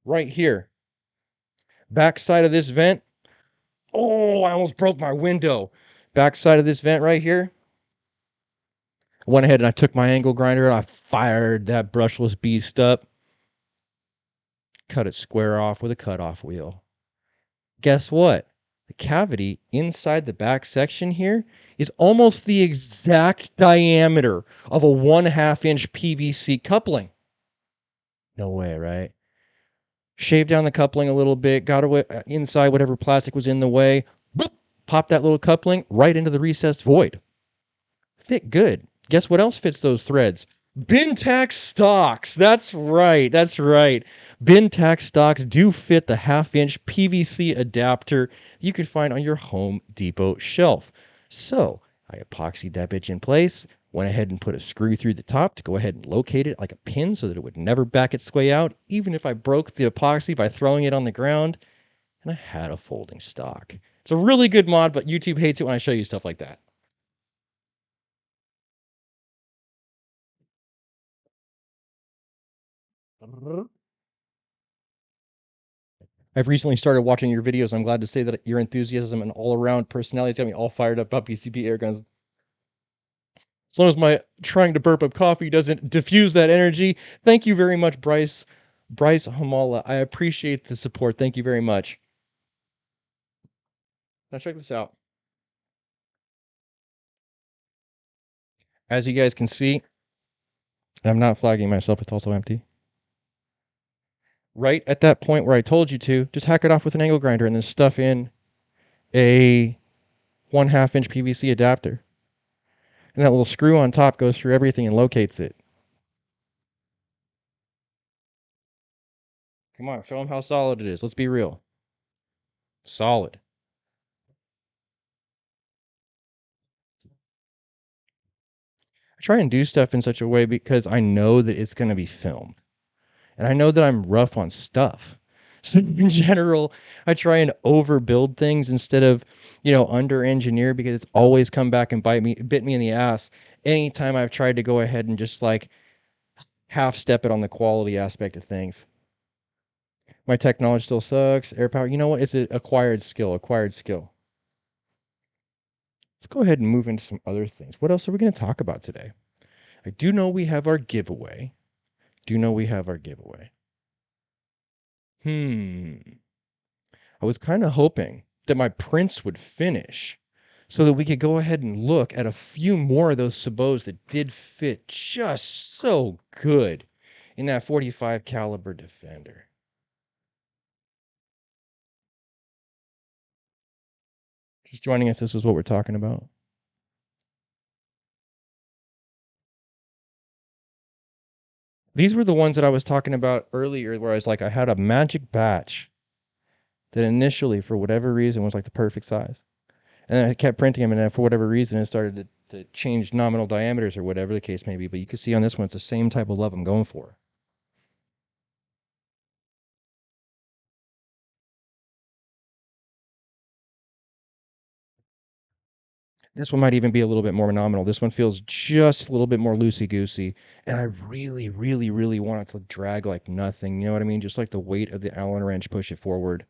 Right here. Backside of this vent. Oh, I almost broke my window. Backside of this vent right here. I went ahead and I took my angle grinder. I fired that brushless beast up. Cut it square off with a cutoff wheel. Guess what? The cavity inside the back section here is almost the exact diameter of a 1/2 inch PVC coupling. No way, right? Shaved down the coupling a little bit, got away inside whatever plastic was in the way, boop, popped that little coupling right into the recessed void. Fit good. Guess what else fits those threads? Bin tax stocks. That's right. Bin tax stocks do fit the 1/2 inch PVC adapter you can find on your Home Depot shelf. So I epoxied that bitch in place, went ahead and put a screw through the top to go ahead and locate it like a pin so that it would never back its way out, even if I broke the epoxy by throwing it on the ground. And I had a folding stock. It's a really good mod, but YouTube hates it when I show you stuff like that. I've recently started watching your videos. I'm glad to say that your enthusiasm and all-around personality has got me all fired up about PCP air guns. As long as my trying to burp up coffee doesn't diffuse that energy. Thank you very much, Bryce Hamala. I appreciate the support. Thank you very much. Now check this out. As you guys can see, and I'm not flagging myself, it's also empty. Right at that point where I told you to, just hack it off with an angle grinder and then stuff in a 1/2 inch PVC adapter. And that little screw on top goes through everything and locates it. Come on, show them how solid it is. Let's be real. Solid. I try and do stuff in such a way because I know that it's going to be filmed. And I know that I'm rough on stuff. So in general, I try and overbuild things instead of, under engineer, because it's always come back and bit me in the ass anytime I've tried to go ahead and just like half step it on the quality aspect of things. My technology still sucks. Air power, you know what? It's an acquired skill. Let's go ahead and move into some other things. What else are we going to talk about today? I do know we have our giveaway. I was kind of hoping that my prints would finish so that we could go ahead and look at a few more of those sabots that did fit just so good in that 45 caliber Defender. Just joining us, this is what we're talking about. These were the ones that I was talking about earlier, where I was like, I had a magic batch that initially, for whatever reason, was like the perfect size. And then I kept printing them, and then for whatever reason, it started to change nominal diameters or whatever the case may be. But you can see on this one, it's the same type of love I'm going for. This one might even be a little bit more nominal. This one feels just a little bit more loosey-goosey. And I really, really, really want it to drag like nothing. You know what I mean? Just like the weight of the Allen wrench push it forward.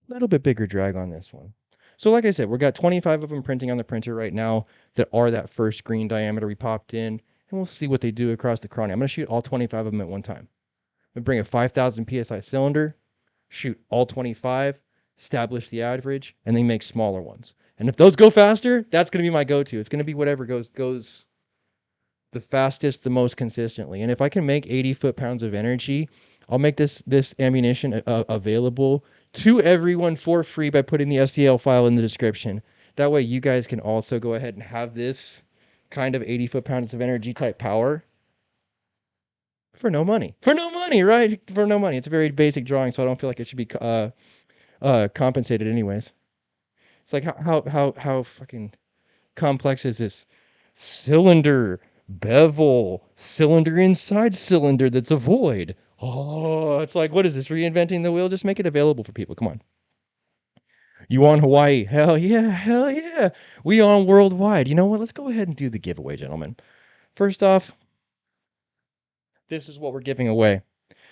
A little bit bigger drag on this one. So like I said, we've got 25 of them printing on the printer right now that are that first green diameter we popped in. And we'll see what they do across the chrony. I'm going to shoot all 25 of them at one time. I'm going to bring a 5,000 PSI cylinder, shoot all 25, establish the average, and then make smaller ones. And if those go faster, that's going to be my go-to. It's going to be whatever goes the fastest, the most consistently. And if I can make 80 foot-pounds of energy, I'll make this ammunition available to everyone for free by putting the STL file in the description. That way you guys can also go ahead and have this kind of 80 foot-pounds of energy type power for no money. For no money, right? For no money. It's a very basic drawing, so I don't feel like it should be compensated anyways. It's like how fucking complex is this? Cylinder, bevel, cylinder inside cylinder that's a void. Oh, it's like, what is this? Reinventing the wheel? Just make it available for people. Come on. You on Hawaii? Hell yeah, hell yeah. We on worldwide. You know what? Let's go ahead and do the giveaway, gentlemen. First off, this is what we're giving away.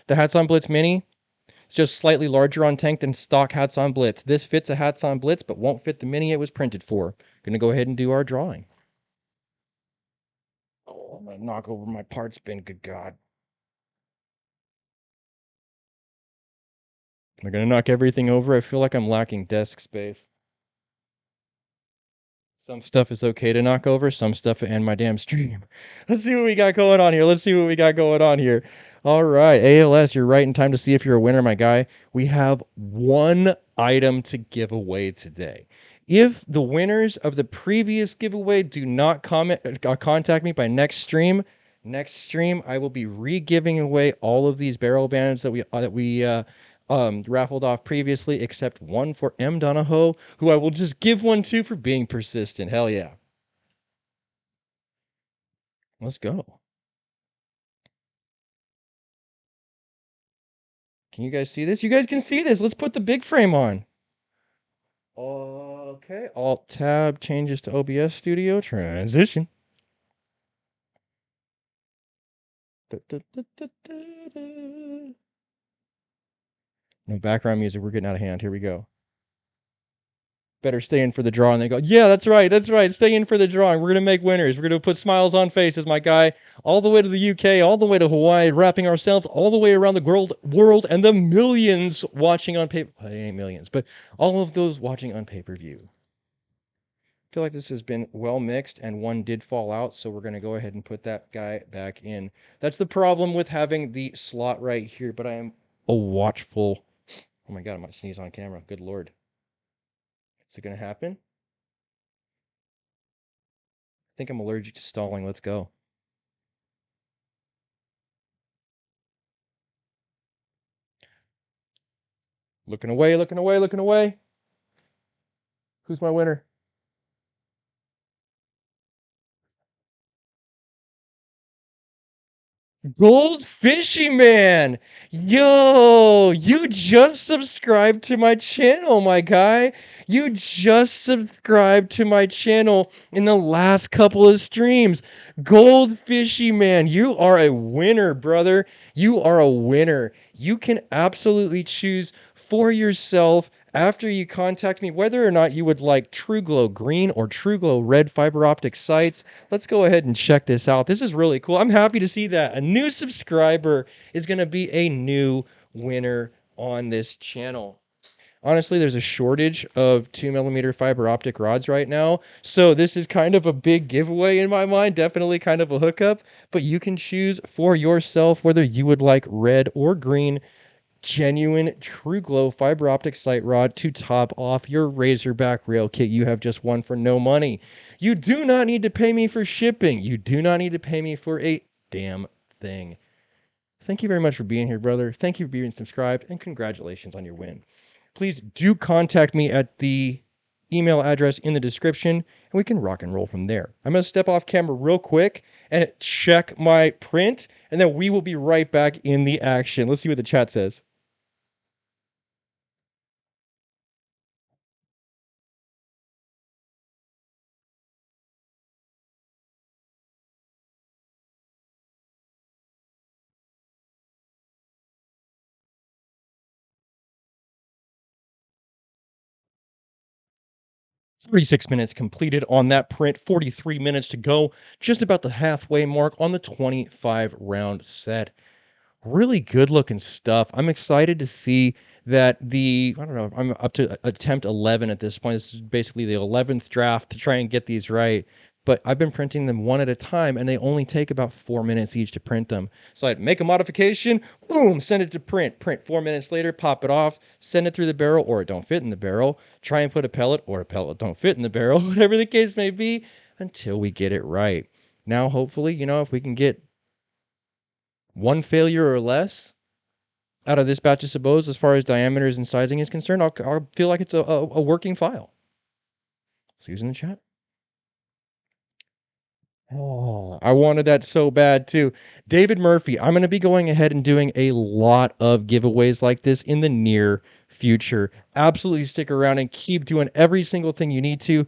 The HATSAN Blitz Mini. It's just slightly larger on tank than stock HATSAN Blitz. This fits a HATSAN Blitz, but won't fit the Mini it was printed for. Gonna go ahead and do our drawing. Oh, I'm gonna knock over my parts bin, good God. Am I gonna knock everything over? I feel like I'm lacking desk space. Some stuff is okay to knock over, some stuff and my damn stream. Let's see what we got going on here. All right, ALS, you're right in time to see if you're a winner, my guy. We have one item to give away today. If the winners of the previous giveaway do not contact me by next stream, I will be re-giving away all of these barrel bands that we raffled off previously, except one for M. Donahoe, who I will just give one to for being persistent. Hell yeah. Let's go. Can you guys see this? You guys can see this. Let's put the big frame on. Okay. Alt tab changes to OBS Studio. Transition. No background music. We're getting out of hand. Here we go. Better stay in for the draw. And they go, yeah, that's right. Stay in for the drawing. We're going to make winners. We're going to put smiles on faces, my guy. All the way to the UK, all the way to Hawaii, wrapping ourselves all the way around the world and the millions watching on paper. Well, it ain't millions, but all of those watching on pay-per-view. I feel like this has been well mixed and one did fall out, so we're going to go ahead and put that guy back in. That's the problem with having the slot right here, but I am watchful. Oh my God, I might sneeze on camera. Good Lord. Is it going to happen? I think I'm allergic to stalling. Let's go. Looking away, looking away, looking away. Who's my winner? Gold Fishy Man! Yo, you just subscribed to my channel, my guy. You just subscribed to my channel in the last couple of streams. Gold Fishy Man, you are a winner, brother. You are a winner. You can absolutely choose for yourself after you contact me whether or not you would like True Glow green or True Glow red fiber optic sights. Let's go ahead and check this out. This is really cool. I'm happy to see that a new subscriber is going to be a new winner on this channel. honestly, there's a shortage of 2mm fiber optic rods right now. So this is kind of a big giveaway in my mind, definitely kind of a hookup, but you can choose for yourself whether you would like red or green genuine true glow fiber optic sight rod to top off your Razorback rail kit. You have just one for no money. You do not need to pay me for shipping. You do not need to pay me for a damn thing. Thank you very much for being here, brother. Thank you for being subscribed, and congratulations on your win. Please do contact me at the email address in the description, and we can rock and roll from there. I'm going to step off camera real quick and check my print, and then we will be right back in the action. Let's see what the chat says. "36 minutes completed on that print, 43 minutes to go, just about the halfway mark on the 25-round set." Really good looking stuff. I'm excited to see that I don't know, I'm up to attempt 11 at this point. This is basically the 11th draft to try and get these right. But I've been printing them one at a time, and they only take about 4 minutes each to print them. So I'd make a modification, boom, send it to print. Print 4 minutes later, pop it off, send it through the barrel, or it don't fit in the barrel. Try and put a pellet, or a pellet don't fit in the barrel, whatever the case may be, until we get it right. Now, hopefully, if we can get one failure or less out of this batch of sabots as far as diameters and sizing is concerned, I'll feel like it's a working file. Susan in the chat. Oh, I wanted that so bad too. David Murphy, I'm going to be going ahead and doing a lot of giveaways like this in the near future. Absolutely stick around and keep doing every single thing you need to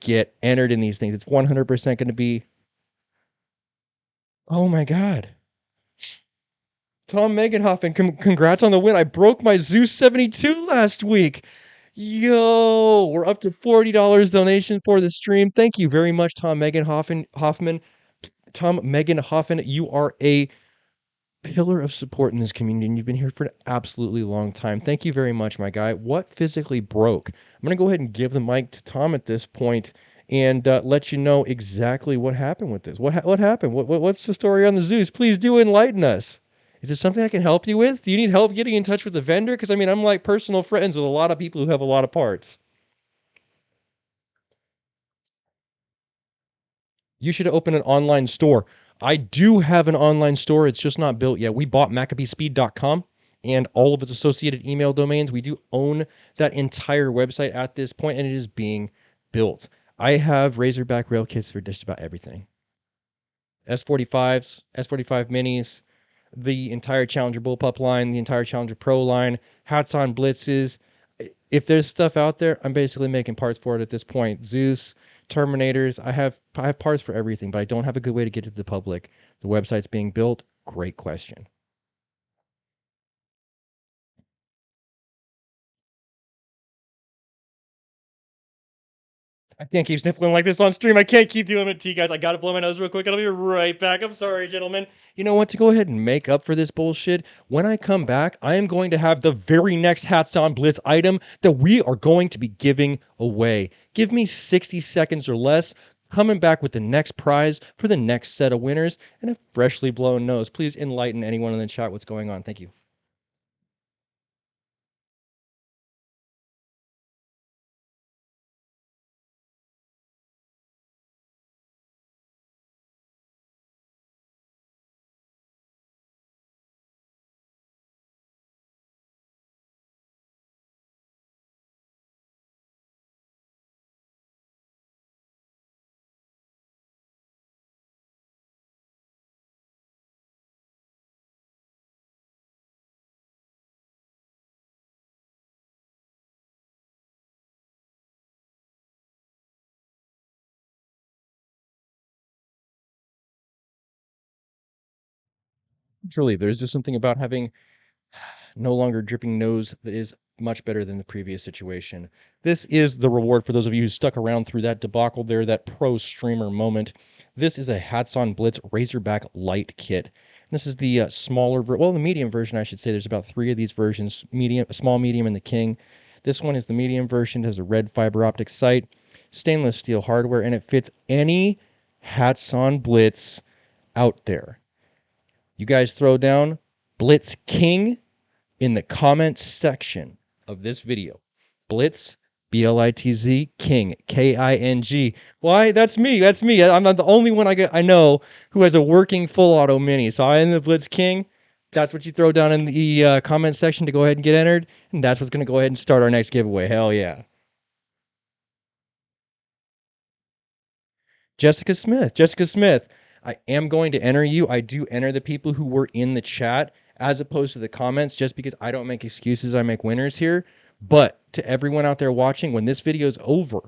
get entered in these things. It's 100% going to be... Oh my God. Tom Meganhoffen, congrats on the win. I broke my Zeus 72 last week. Yo, we're up to $40 donation for the stream. Thank you very much, Tom Meganhoffen. Tom Meganhoffen, you are a pillar of support in this community, and you've been here for an absolutely long time. Thank you very much, my guy. What physically broke? I'm going to go ahead and give the mic to Tom at this point and let you know exactly what happened with this. What happened? What's the story on the Zeus? Please do enlighten us. Is there something I can help you with? Do you need help getting in touch with the vendor? Because, I mean, I'm like personal friends with a lot of people who have a lot of parts. You should open an online store. I do have an online store. It's just not built yet. We bought MACABESPEED.com and all of its associated email domains. We do own that entire website at this point, and it is being built. I have Razorback rail kits for just about everything. S45s, S45 minis, the entire Challenger Bullpup line, the entire Challenger Pro line, HATSAN Blitzes. If there's stuff out there, I'm basically making parts for it at this point. Zeus, Terminators, I have parts for everything, but I don't have a good way to get it to the public. The website's being built. Great question. I can't keep sniffling like this on stream. I can't keep doing it to you guys. I gotta blow my nose real quick. I'll be right back. I'm sorry, gentlemen. You know what? To go ahead and make up for this bullshit, when I come back, I am going to have the very next HATSAN Blitz item that we are going to be giving away. Give me 60 seconds or less. Coming back with the next prize for the next set of winners and a freshly blown nose. Please enlighten anyone in the chat what's going on. Thank you. Truly, there's just something about having no longer dripping nose that is much better than the previous situation. This is the reward for those of you who stuck around through that debacle there, that pro streamer moment. This is a HATSAN Blitz Razorback Light kit. This is the smaller, the medium version, I should say. There's about 3 of these versions: medium, small, medium, and the king. This one is the medium version. It has a red fiber optic sight, stainless steel hardware, and it fits any HATSAN Blitz out there. You guys throw down Blitz King in the comments section of this video. Blitz, BLITZ, King, KING. Why? That's me. That's me. I'm not the only one I know who has a working full auto mini. So I am the Blitz King. That's what you throw down in the comment section to go ahead and get entered. And that's what's going to go ahead and start our next giveaway. Hell yeah. Jessica Smith. Jessica Smith. I am going to enter you. I do enter the people who were in the chat as opposed to the comments, just because I don't make excuses. I make winners here. But to everyone out there watching, when this video is over,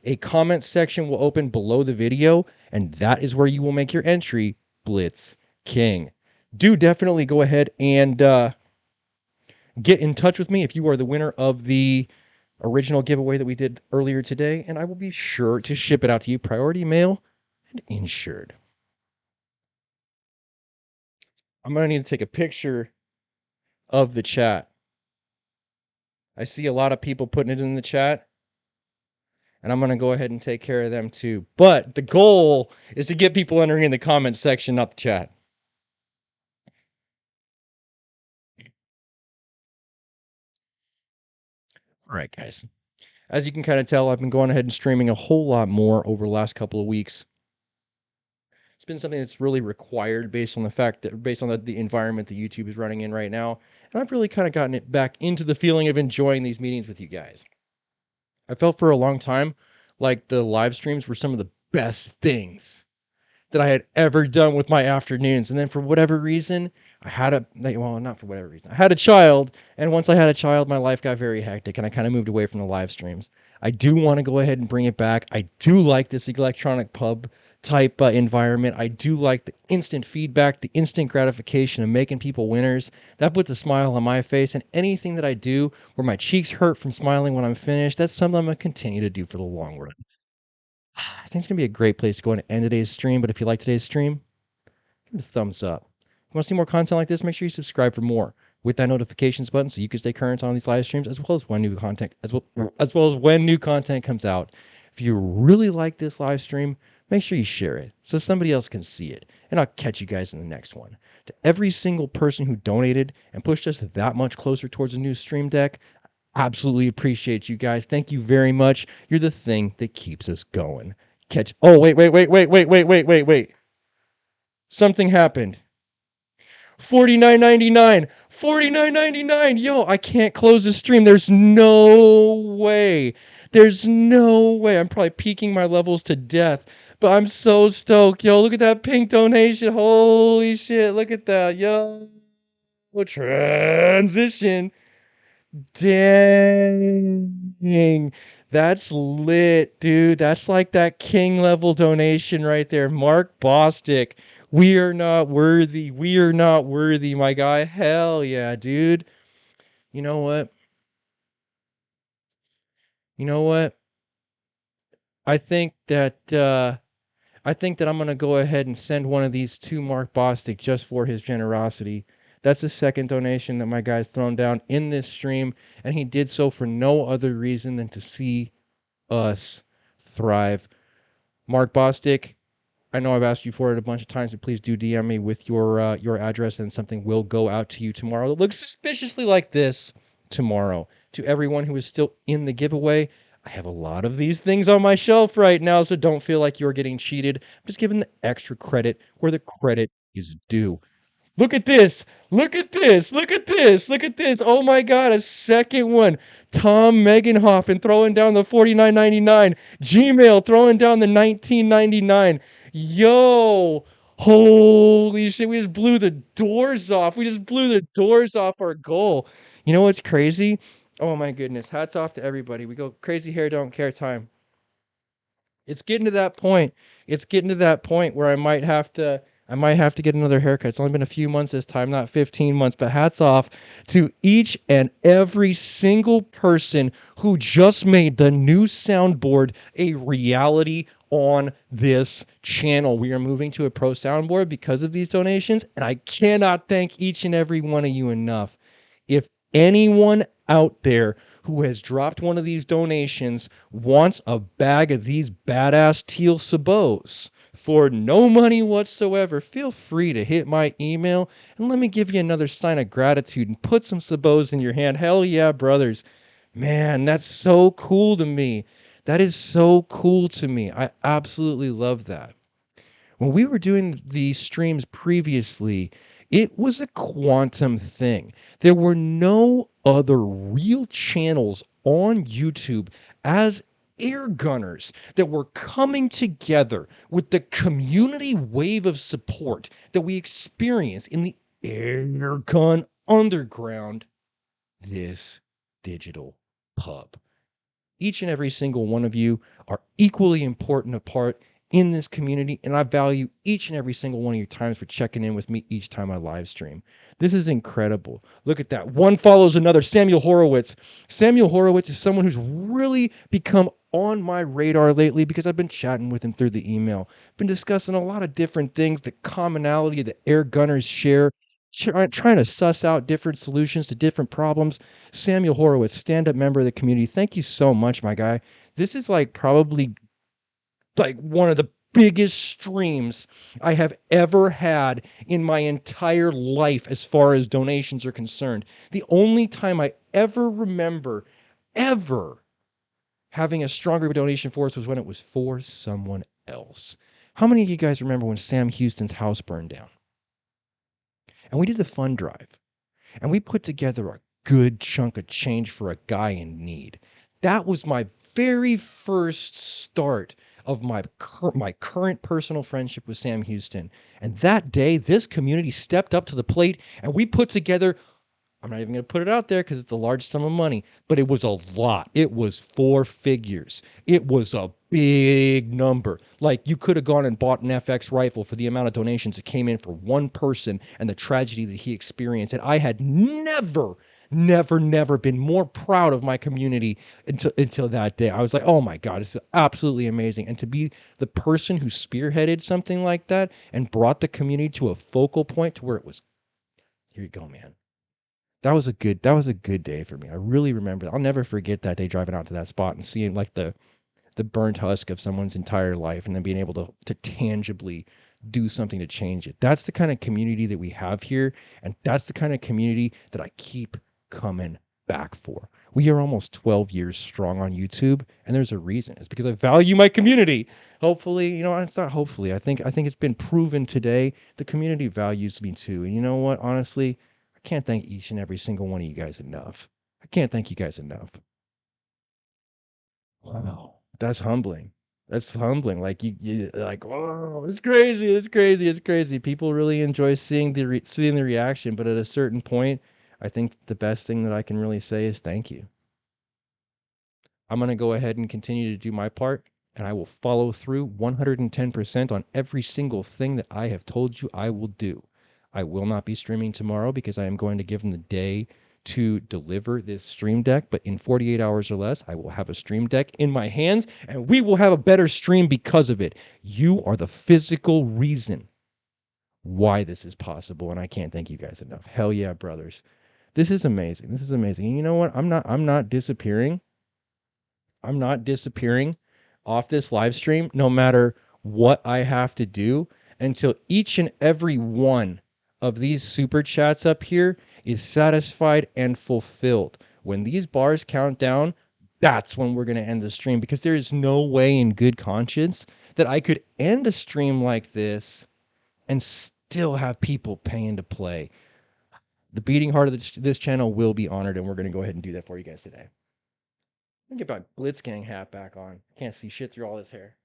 a comment section will open below the video, and that is where you will make your entry, Blitz King. Do definitely go ahead and get in touch with me if you are the winner of the original giveaway that we did earlier today, and I will be sure to ship it out to you, priority mail and insured. I'm going to need to take a picture of the chat. I see a lot of people putting it in the chat, and I'm going to go ahead and take care of them too. But the goal is to get people entering in the comments section, not the chat. All right, guys. As you can kind of tell, I've been going ahead and streaming a whole lot more over the last couple of weeks. It's been something that's really required based on the fact that, based on the environment that YouTube is running in right now. And I've really kind of gotten it back into the feeling of enjoying these meetings with you guys. I felt for a long time like the live streams were some of the best things that I had ever done with my afternoons. And then for whatever reason, I had not for whatever reason, I had a child. And once I had a child, my life got very hectic and I kind of moved away from the live streams. I do want to go ahead and bring it back. I do like this electronic pub type environment. I do like the instant feedback, the instant gratification of making people winners. That puts a smile on my face. And anything that I do where my cheeks hurt from smiling when I'm finished, that's something I'm going to continue to do for the long run. I think it's going to be a great place to go and end today's stream. But if you like today's stream, give it a thumbs up. You want to see more content like this? Make sure you subscribe for more with that notifications button so you can stay current on these live streams, as well as when new content, as well as when new content comes out. If you really like this live stream, make sure you share it so somebody else can see it. And I'll catch you guys in the next one. To every single person who donated and pushed us that much closer towards a new stream deck, absolutely appreciate you guys. Thank you very much. You're the thing that keeps us going. Oh, wait. Something happened. $49.99. $49.99. Yo, I can't close the stream. There's no way. There's no way. I'm probably peaking my levels to death. But I'm so stoked. Yo, look at that pink donation. Holy shit. Look at that. Yo. Transition. Dang. That's lit, dude. That's like that king level donation right there. Mark Bostic. We are not worthy. We are not worthy, my guy. Hell yeah, dude. You know what? You know what? I think that I'm gonna go ahead and send one of these to Mark Bostic just for his generosity. That's the second donation that my guy's thrown down in this stream, and he did so for no other reason than to see us thrive. Mark Bostic, I know I've asked you for it a bunch of times, but please do DM me with your address, and something will go out to you tomorrow. It looks suspiciously like this tomorrow. To everyone who is still in the giveaway, I have a lot of these things on my shelf right now, so don't feel like you're getting cheated. I'm just giving the extra credit where the credit is due. Look at this. Look at this. Look at this. Look at this. Oh my God, a second one. Tom Meganhoffen throwing down the $49.99. Gmail throwing down the $19.99. Yo. Holy shit. We just blew the doors off. We just blew the doors off our goal. You know what's crazy? Oh my goodness. Hats off to everybody. We go crazy hair, don't care time. It's getting to that point. It's getting to that point where I might have to get another haircut. It's only been a few months this time, not 15 months, but hats off to each and every single person who just made the new soundboard a reality on this channel. We are moving to a pro soundboard because of these donations, and I cannot thank each and every one of you enough. If anyone out there who has dropped one of these donations wants a bag of these badass teal sabots for no money whatsoever, feel free to hit my email and let me give you another sign of gratitude and put some sabots in your hand. Hell yeah, brothers. Man, that's so cool to me. That is so cool to me. I absolutely love that. When we were doing these streams previously, it was a quantum thing. There were no other real channels on YouTube as air gunners that were coming together with the community wave of support that we experience in the air gun underground, this digital pub. Each and every single one of you are equally important a part in this community, and I value each and every single one of your times for checking in with me each time I live stream. This is incredible. Look at that. One follows another. Samuel Horowitz. Samuel Horowitz is someone who's really become on my radar lately because I've been chatting with him through the email. Been discussing a lot of different things, the commonality that air gunners share, trying to suss out different solutions to different problems. Samuel Horowitz, stand-up member of the community. Thank you so much, my guy. This is like probably like one of the biggest streams I have ever had in my entire life as far as donations are concerned. The only time I ever remember ever having a stronger donation force was when it was for someone else. How many of you guys remember when Sam Houston's house burned down? And we did the fund drive. And we put together a good chunk of change for a guy in need. That was my very first start of my current personal friendship with Sam Houston. And that day, this community stepped up to the plate and we put together, I'm not even going to put it out there because it's a large sum of money, but it was a lot. It was 4 figures. It was a big number. Like you could have gone and bought an FX rifle for the amount of donations that came in for one person and the tragedy that he experienced. And I had never been more proud of my community until that day. I was like, oh my God, it's absolutely amazing. And to be the person who spearheaded something like that and brought the community to a focal point to where it was, here you go, man. That was a good day for me. I really remember that. I'll never forget that day driving out to that spot and seeing like the burnt husk of someone's entire life and then being able to tangibly do something to change it. That's the kind of community that we have here, and that's the kind of community that I keep coming back for. We are almost 12 years strong on YouTube, and there's a reason. It's because I value my community. Hopefully, it's not hopefully. I think it's been proven today the community values me too. And you know what? Honestly, I can't thank each and every single one of you guys enough. I can't thank you guys enough. Wow. That's humbling. That's humbling. Like you like, whoa, it's crazy. It's crazy. It's crazy. People really enjoy seeing seeing the reaction, but at a certain point, I think the best thing that I can really say is thank you. I'm going to go ahead and continue to do my part, and I will follow through 110% on every single thing that I have told you I will do. I will not be streaming tomorrow because I am going to give them the day to deliver this stream deck, but in 48 hours or less, I will have a stream deck in my hands, and we will have a better stream because of it. You are the physical reason why this is possible, and I can't thank you guys enough. Hell yeah, brothers. This is amazing. This is amazing. And you know what? I'm not disappearing. I'm not disappearing off this live stream no matter what I have to do until each and every one of these super chats up here is satisfied and fulfilled. When these bars count down, that's when we're going to end the stream, because there is no way in good conscience that I could end a stream like this and still have people paying to play. The beating heart of this channel will be honored, and we're going to go ahead and do that for you guys today. Let me get my Blitzgang hat back on. Can't see shit through all this hair.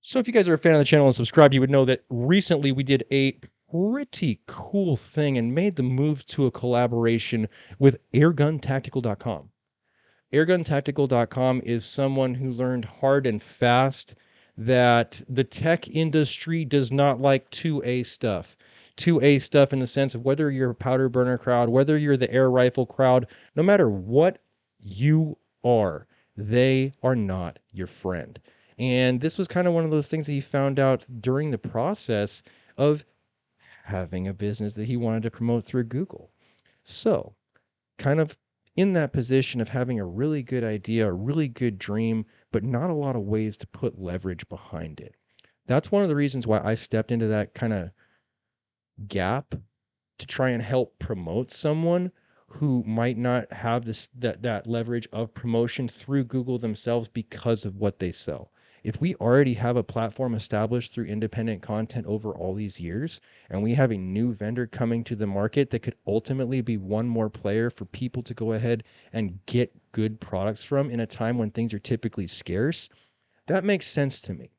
So if you guys are a fan of the channel and subscribed, you would know that recently we did a pretty cool thing and made the move to a collaboration with airguntactical.com. Airguntactical.com is someone who learned hard and fast that the tech industry does not like 2A stuff. 2A stuff in the sense of whether you're a powder burner crowd, whether you're the air rifle crowd, no matter what you are, they are not your friend. And this was kind of one of those things that he found out during the process of having a business that he wanted to promote through Google. So, kind of in that position of having a really good idea, a really good dream, but not a lot of ways to put leverage behind it. That's one of the reasons why I stepped into that kind of gap to try and help promote someone who might not have that leverage of promotion through Google themselves because of what they sell. If we already have a platform established through independent content over all these years, and we have a new vendor coming to the market that could ultimately be one more player for people to go ahead and get good products from in a time when things are typically scarce, that makes sense to me.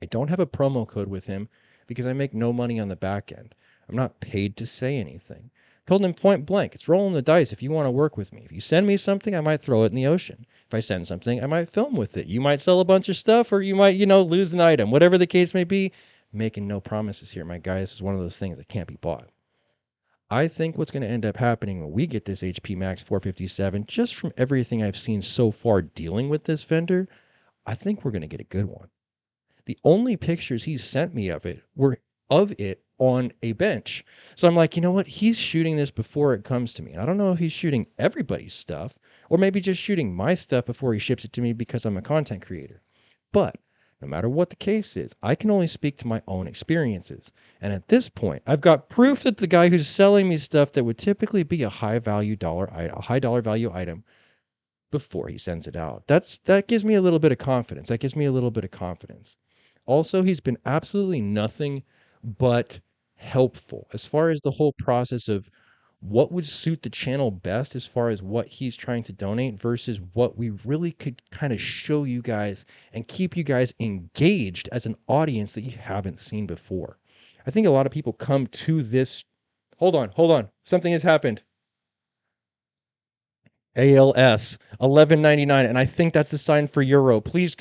I don't have a promo code with him because I make no money on the back end. I'm not paid to say anything. I told him point blank, it's rolling the dice if you want to work with me. If you send me something, I might throw it in the ocean. If I send something, I might film with it. You might sell a bunch of stuff or you might, lose an item. Whatever the case may be, making no promises here, my guy. This is one of those things that can't be bought. I think what's going to end up happening when we get this HP Max 457, just from everything I've seen so far dealing with this vendor, I think we're going to get a good one. The only pictures he sent me of it were of it on a bench. So I'm like, you know what? He's shooting this before it comes to me. And I don't know if he's shooting everybody's stuff or maybe just shooting my stuff before he ships it to me because I'm a content creator. But no matter what the case is, I can only speak to my own experiences. And at this point, I've got proof that the guy who's selling me stuff that would typically be a high dollar value item before he sends it out. That gives me a little bit of confidence. Also, he's been absolutely nothing but helpful as far as the whole process of what would suit the channel best as far as what he's trying to donate versus what we really could kind of show you guys and keep you guys engaged as an audience that you haven't seen before. I think a lot of people come to this. Hold on. Something has happened. ALS 11.99, and I think that's a sign for euro. Please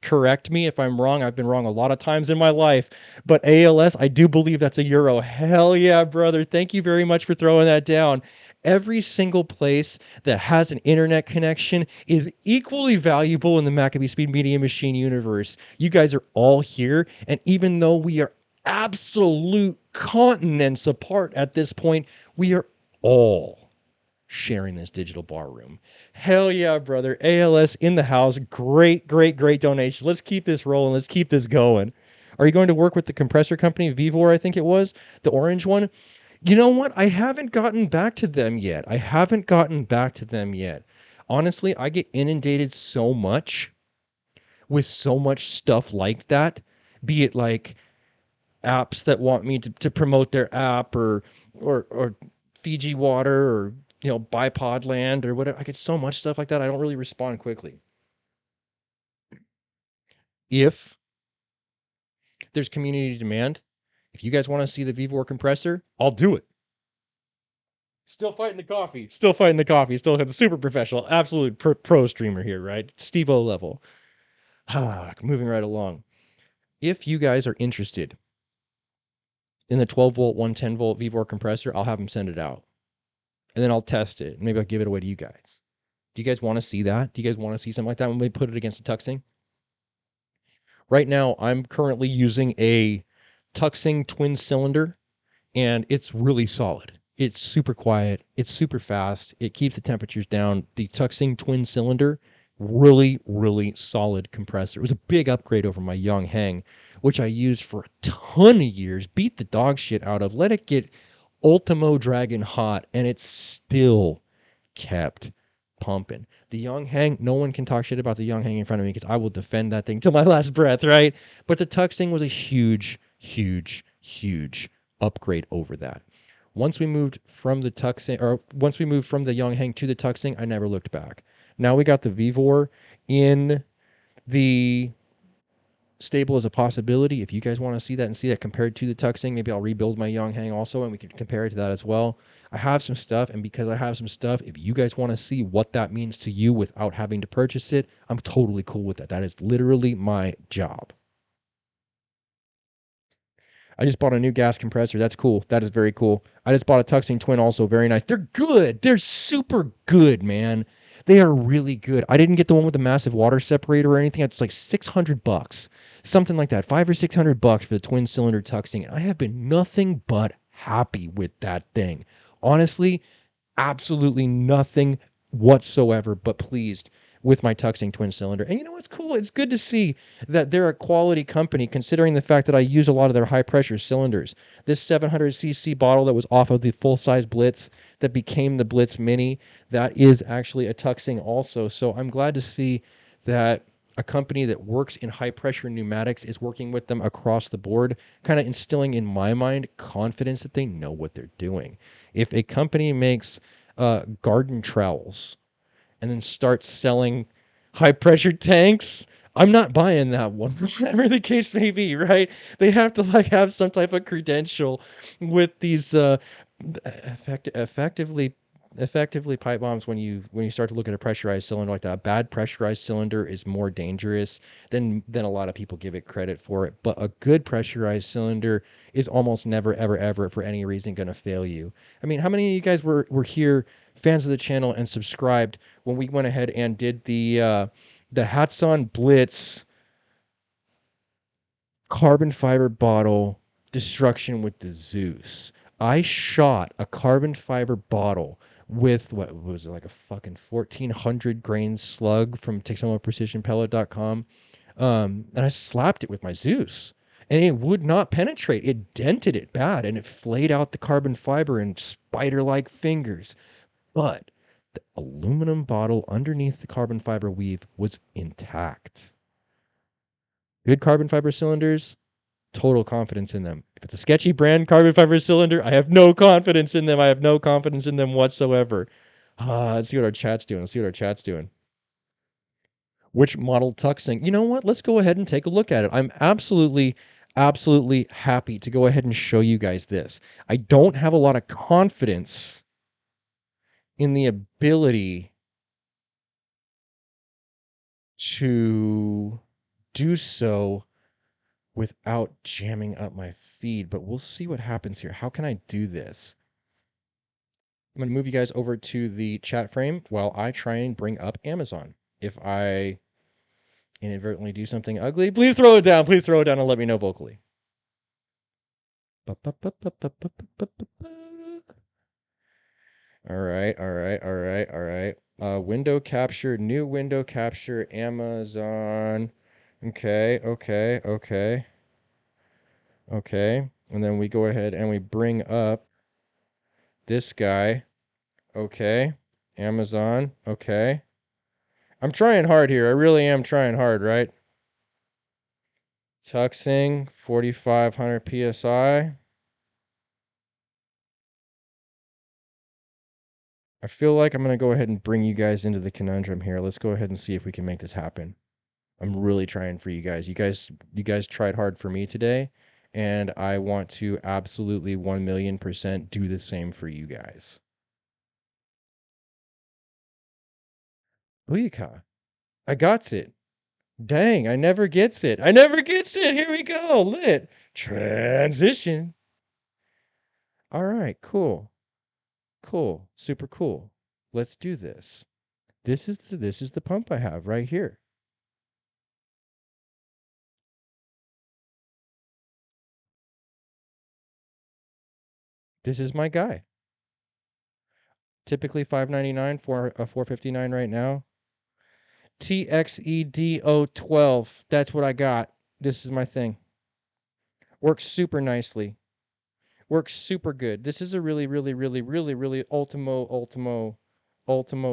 correct me if I'm wrong. I've been wrong a lot of times in my life, but ALS, I do believe that's a euro. Hell yeah, brother. Thank you very much for throwing that down. Every single place that has an internet connection is equally valuable in the MACABESPEED Media Machine universe. You guys are all here, and even though we are absolute continents apart at this point, we are all sharing this digital bar room. Hell yeah, brother. ALS in the house. Great donation. Let's keep this rolling. Let's keep this going. Are you going to work with the compressor company, Vivor, I think it was, the orange one? You know what? I haven't gotten back to them yet. Honestly, I get inundated so much with so much stuff like that, be it like apps that want me to promote their app or Fiji water or bipod land or whatever. I get so much stuff like that. I don't really respond quickly. If there's community demand, if you guys want to see the Vivor compressor, I'll do it. Still fighting the coffee. Still super professional, absolute pro streamer here, right? Steve-O level. Moving right along. If you guys are interested in the 12 volt, 110 volt Vivor compressor, I'll have them send it out. And then I'll test it. Maybe I'll give it away to you guys. Do you guys want to see that? Do you guys want to see something like that when we put it against a Tuxing? Right now, I'm currently using a Tuxing twin cylinder, and it's really solid. It's super quiet. It's super fast. It keeps the temperatures down. The Tuxing twin cylinder, really solid compressor. It was a big upgrade over my Yonghang, which I used for a ton of years, beat the dog shit out of, let it get Ultimo Dragon hot, and it still kept pumping. The Yonghang, no one can talk shit about the Yonghang in front of me because I will defend that thing till my last breath, right? But the Tuxing was a huge upgrade over that. Once we moved from the Yonghang to the Tuxing, I never looked back. Now we got the Vivor in the stable as a possibility. If you guys want to see that and see that compared to the Tuxing, maybe I'll rebuild my Yonghang also and we can compare it to that as well. I have some stuff, and because I have some stuff, if you guys want to see what that means to you without having to purchase it, I'm totally cool with that. That is literally my job. I just bought a new gas compressor. That's cool. That is very cool. I just bought a Tuxing twin also. Very nice. They're good. They're super good, man. They are really good. I didn't get the one with the massive water separator or anything. It's like $600, something like that, 500 or $600 for the twin cylinder tuxing. And I have been nothing but happy with that thing. Honestly, absolutely nothing whatsoever but pleased with my tuxing twin cylinder. And you know what's cool? It's good to see that they're a quality company considering the fact that I use a lot of their high pressure cylinders. This 700cc bottle that was off of the full size Blitz that became the Blitz Mini, that is actually a tuxing also. So I'm glad to see that a company that works in high pressure pneumatics is working with them across the board, kind of instilling in my mind confidence that they know what they're doing. If a company makes garden trowels and then starts selling high pressure tanks, I'm not buying that one. Whatever the case may be, right? They have to like have some type of credential with these effectively pipe bombs. When you start to look at a pressurized cylinder like that, a bad pressurized cylinder is more dangerous than a lot of people give it credit for it. But a good pressurized cylinder is almost never ever for any reason going to fail you. I mean, how many of you guys were here, fans of the channel, and subscribed when we went ahead and did the HATSAN BLITZ carbon fiber bottle destruction with the Zeus? I shot a carbon fiber bottle with, what was it, like a fucking 1400 grain slug from TexomaPrecisionPellet.com. And I slapped it with my Zeus, and it would not penetrate. It dented it bad, and it flayed out the carbon fiber in spider-like fingers. But the aluminum bottle underneath the carbon fiber weave was intact. Good carbon fiber cylinders, total confidence in them. If it's a sketchy brand carbon fiber cylinder, I have no confidence in them. I have no confidence in them whatsoever. Let's see what our chat's doing. Let's see what our chat's doing. Which model tuxing? You know what? Let's go ahead and take a look at it. I'm absolutely happy to go ahead and show you guys this. I don't have a lot of confidence in the ability to do so without jamming up my feed, but we'll see what happens here. How can I do this? I'm going to move you guys over to the chat frame while I try and bring up Amazon. If I inadvertently do something ugly, please throw it down. Please throw it down and let me know vocally. All right. Window capture, new window capture, Amazon. Okay. And then we go ahead and we bring up this guy. Okay. Amazon. Okay. I'm trying hard here. I really am trying hard, right? Tuxing, 4,500 PSI. I feel like I'm going to go ahead and bring you guys into the conundrum here. Let's go ahead and see if we can make this happen. I'm really trying for you guys. You guys tried hard for me today, and I want to absolutely 1,000,000% do the same for you guys. Booyaka. I got it. Dang, I never gets it. I never gets it. Here we go. Lit. Transition. All right, cool. Cool. Super cool. Let's do this. This is the pump I have right here. This is my guy. Typically $5.99 for a $4.59 right now. TXEDO12. That's what I got. This is my thing. Works super nicely. Works super good. This is a really ultimo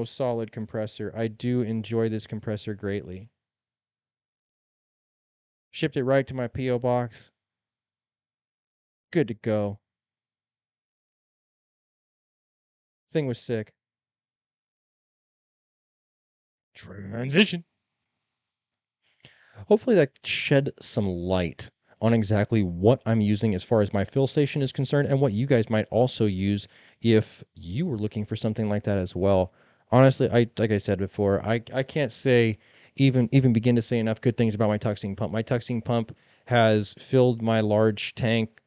solid compressor. I do enjoy this compressor greatly. Shipped it right to my P.O. box. Good to go. Thing was sick. Transition. Hopefully that shed some light on exactly what I'm using as far as my fill station is concerned, and what you guys might also use if you were looking for something like that as well. Honestly, like I said before, I can't say even begin to say enough good things about my tuxing pump. My tuxing pump has filled my large tank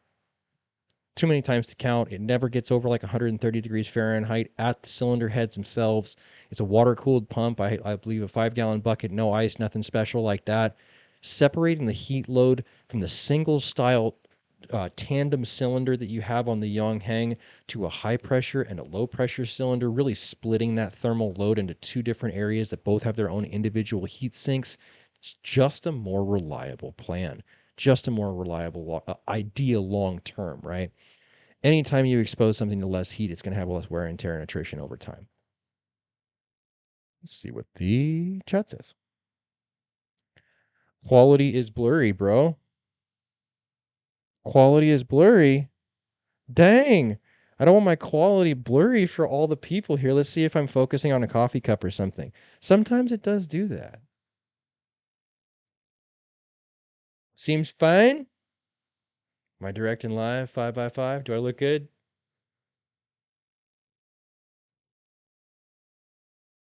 too many times to count. It never gets over like 130 degrees Fahrenheit at the cylinder heads themselves. It's a water-cooled pump. I believe a 5-gallon bucket, no ice, nothing special like that. Separating the heat load from the single style tandem cylinder that you have on the Yongheng to a high pressure and a low pressure cylinder, really splitting that thermal load into two different areas that both have their own individual heat sinks. It's just a more reliable plan, just a more reliable idea long term, right? Anytime you expose something to less heat, it's going to have less wear and tear and attrition over time. Let's see what the chat says. Quality is blurry, bro. Quality is blurry. Dang. I don't want my quality blurry for all the people here. Let's see if I'm focusing on a coffee cup or something. Sometimes it does do that. Seems fine. Am I direct and live 5x5? Do I look good?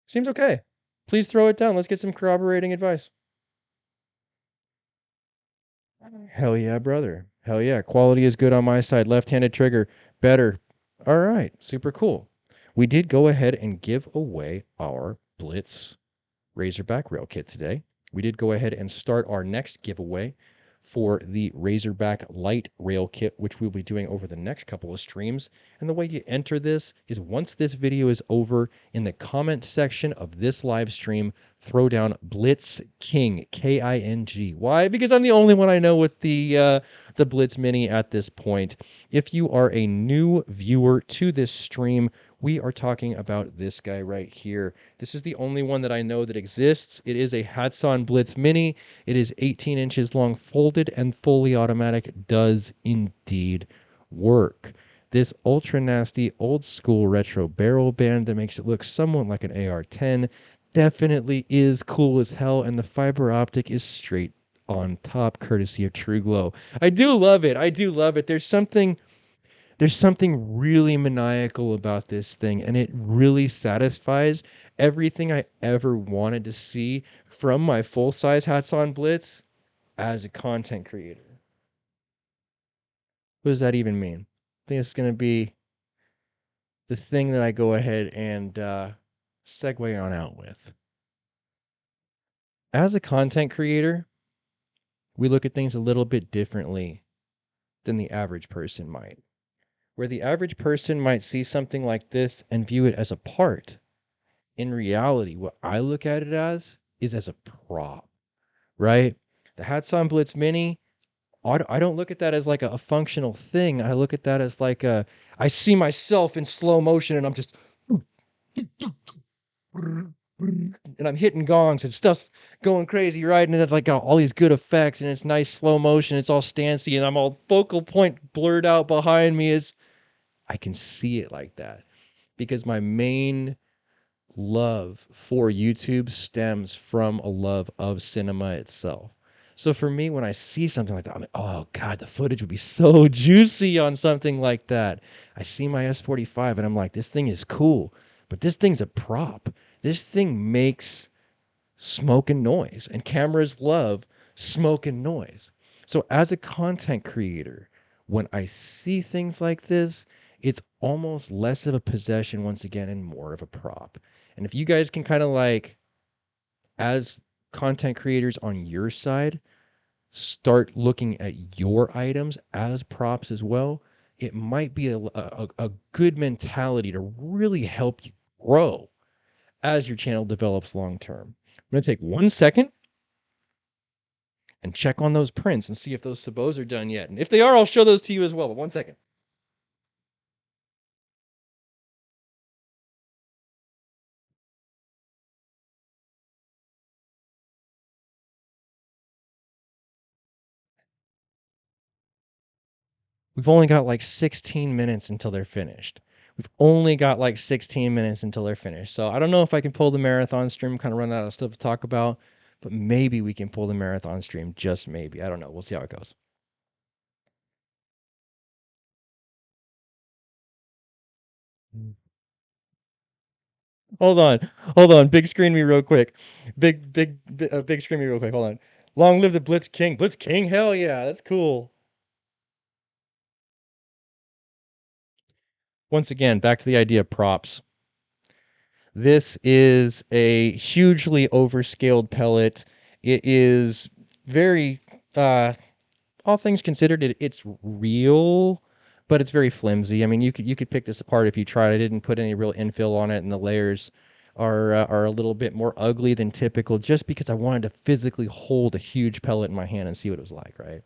Seems okay. Please throw it down. Let's get some corroborating advice. Hell yeah, brother. Hell yeah. Quality is good on my side. Left-handed trigger. Better. All right. Super cool. We did go ahead and give away our Blitz Razorback rail kit today. We did go ahead and start our next giveaway for the Razorback light rail kit, which we'll be doing over the next couple of streams. And the way you enter this is once this video is over, in the comment section of this live stream, throw down Blitz King, King. Why? Because I'm the only one I know with the Blitz Mini at this point. If you are a new viewer to this stream, we are talking about this guy right here. This is the only one that I know that exists. It is a HATSAN Blitz Mini. It is 18 inches long, folded and fully automatic. It does indeed work. This ultra nasty old school retro barrel band that makes it look somewhat like an AR-10 definitely is cool as hell, and the fiber optic is straight on top, courtesy of TrueGlow. I do love it. I do love it. There's something really maniacal about this thing, and it really satisfies everything I ever wanted to see from my full-size HATSAN Blitz as a content creator. What does that even mean? I think it's going to be the thing that I go ahead and segue on out with. As a content creator, we look at things a little bit differently than the average person might. Where the average person might see something like this and view it as a part, in reality, what I look at it as is as a prop, right? The HATSAN Blitz Mini, I don't look at that as like a functional thing. I look at that as like I see myself in slow motion and I'm just, and I'm hitting gongs and stuff's going crazy, right? And it's like got all these good effects and it's nice slow motion. It's all stancy and I'm all focal point blurred out behind me. I can see it like that because my main love for YouTube stems from a love of cinema itself. So for me, when I see something like that, I'm like, oh God, the footage would be so juicy on something like that. I see my S45 and I'm like, this thing is cool, but this thing's a prop. This thing makes smoke and noise, and cameras love smoke and noise. So as a content creator, when I see things like this, it's almost less of a possession once again and more of a prop. And if you guys can kind of like, as content creators on your side, start looking at your items as props as well, it might be a good mentality to really help you grow as your channel develops long term. I'm going to take 1 second and check on those prints and see if those sabots are done yet. And if they are, I'll show those to you as well. But 1 second. We've only got like 16 minutes until they're finished. We've only got like 16 minutes until they're finished. So I don't know if I can pull the marathon stream, kind of run out of stuff to talk about, but maybe we can pull the marathon stream, just maybe. I don't know. We'll see how it goes. Hold on. Hold on. Big screen me real quick. Big screen me real quick. Hold on. Long live the Blitz King. Blitz King? Hell yeah. That's cool. once again, back to the idea of props. This is a hugely overscaled pellet. It is very, all things considered, it's real, but it's very flimsy. I mean, you could pick this apart if you tried. I didn't put any real infill on it, and the layers are a little bit more ugly than typical, just because I wanted to physically hold a huge pellet in my hand and see what it was like, right?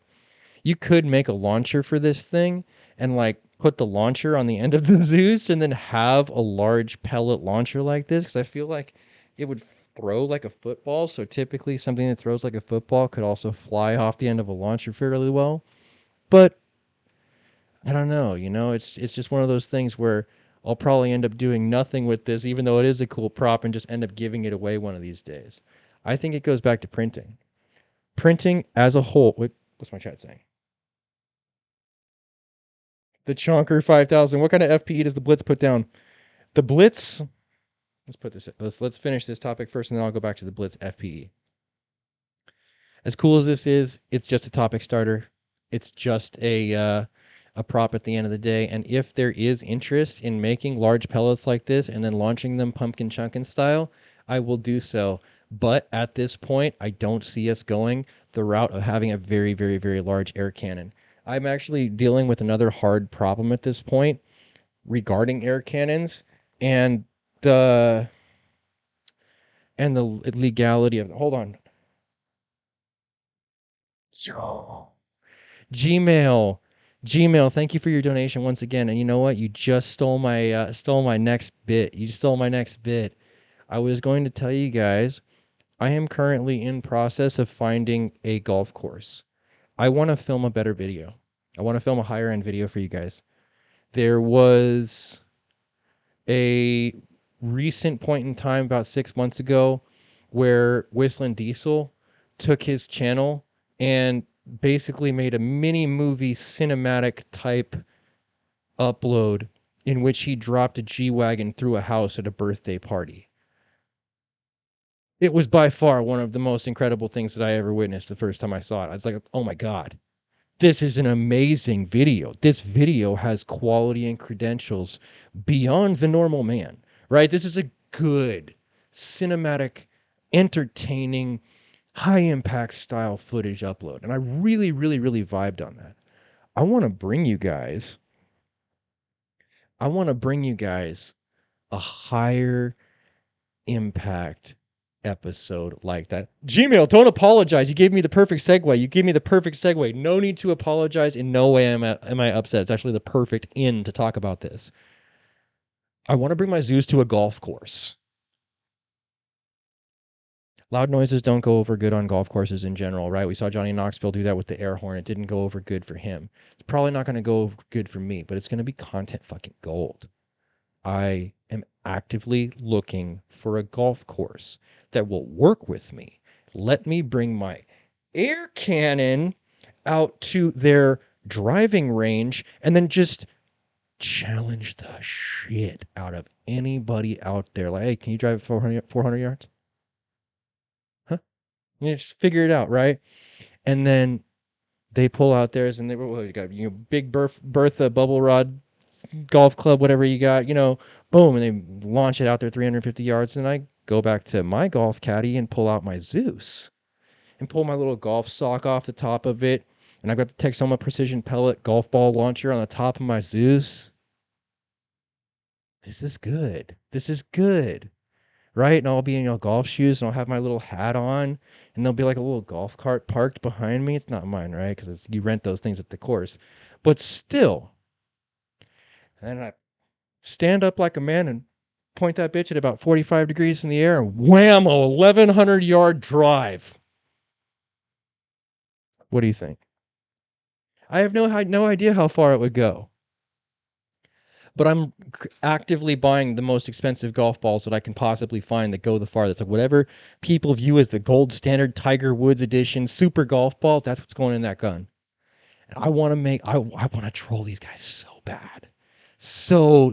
You could make a launcher for this thing and like put the launcher on the end of the Zeus and then have a large pellet launcher like this, because I feel like it would throw like a football. So typically something that throws like a football could also fly off the end of a launcher fairly well. But I don't know, it's just one of those things where I'll probably end up doing nothing with this, even though it is a cool prop, and just end up giving it away one of these days. I think it goes back to printing. Printing as a whole. What's my chat saying? The Chonker 5000. What kind of FPE does the Blitz put down? The Blitz. Let's put this. Let's finish this topic first, and then I'll go back to the Blitz FPE. As cool as this is, it's just a topic starter. It's just a prop at the end of the day. And if there is interest in making large pellets like this and then launching them pumpkin chunkin style, I will do so. But at this point, I don't see us going the route of having a very, very, very large air cannon. I'm actually dealing with another hard problem at this point regarding air cannons and the legality of. Hold on. Gmail. Gmail, thank you for your donation once again. And you know what? You just stole my next bit. You stole my next bit. I was going to tell you guys, I am currently in process of finding a golf course. I want to film a better video. I want to film a higher end video for you guys. There was a recent point in time about 6 months ago where Whistling Diesel took his channel and basically made a mini movie cinematic type upload in which he dropped a G-Wagon through a house at a birthday party. It was by far one of the most incredible things that I ever witnessed the first time I saw it. I was like, oh my God, this is an amazing video. This video has quality and credentials beyond the normal man, right? This is a good, cinematic, entertaining, high impact style footage upload. And I really, really, really vibed on that. I want to bring you guys a higher impact episode like that. Gmail, don't apologize. You gave me the perfect segue. No need to apologize. In no way am I upset. It's actually the perfect in to talk about this. I want to bring my Zeus to a golf course. Loud noises don't go over good on golf courses in general, right? We saw Johnny Knoxville do that with the air horn. It didn't go over good for him. It's probably not going to go over good for me, but it's going to be content fucking gold. I am actively looking for a golf course that will work with me. Let me bring my air cannon out to their driving range and then just challenge the shit out of anybody out there. Like, hey, can you drive 400 yards? Huh? You just figure it out, right? And then they pull out theirs and they got big Bertha bubble rod golf club, whatever you got, boom, and they launch it out there 350 yards. And I go back to my golf caddy and pull out my Zeus and pull my little golf sock off the top of it. And I've got the Texoma Precision Pellet golf ball launcher on the top of my Zeus. This is good. Right? And I'll be in golf shoes and I'll have my little hat on and there'll be like a little golf cart parked behind me. It's not mine, right? Because you rent those things at the course. But still. And I stand up like a man and point that bitch at about 45 degrees in the air and wham, a 1,100 yard drive. What do you think? I have no idea how far it would go. But I'm actively buying the most expensive golf balls that I can possibly find that go the farthest. Like whatever people view as the gold standard Tiger Woods edition super golf balls, that's what's going in that gun. And I want to troll these guys so bad. So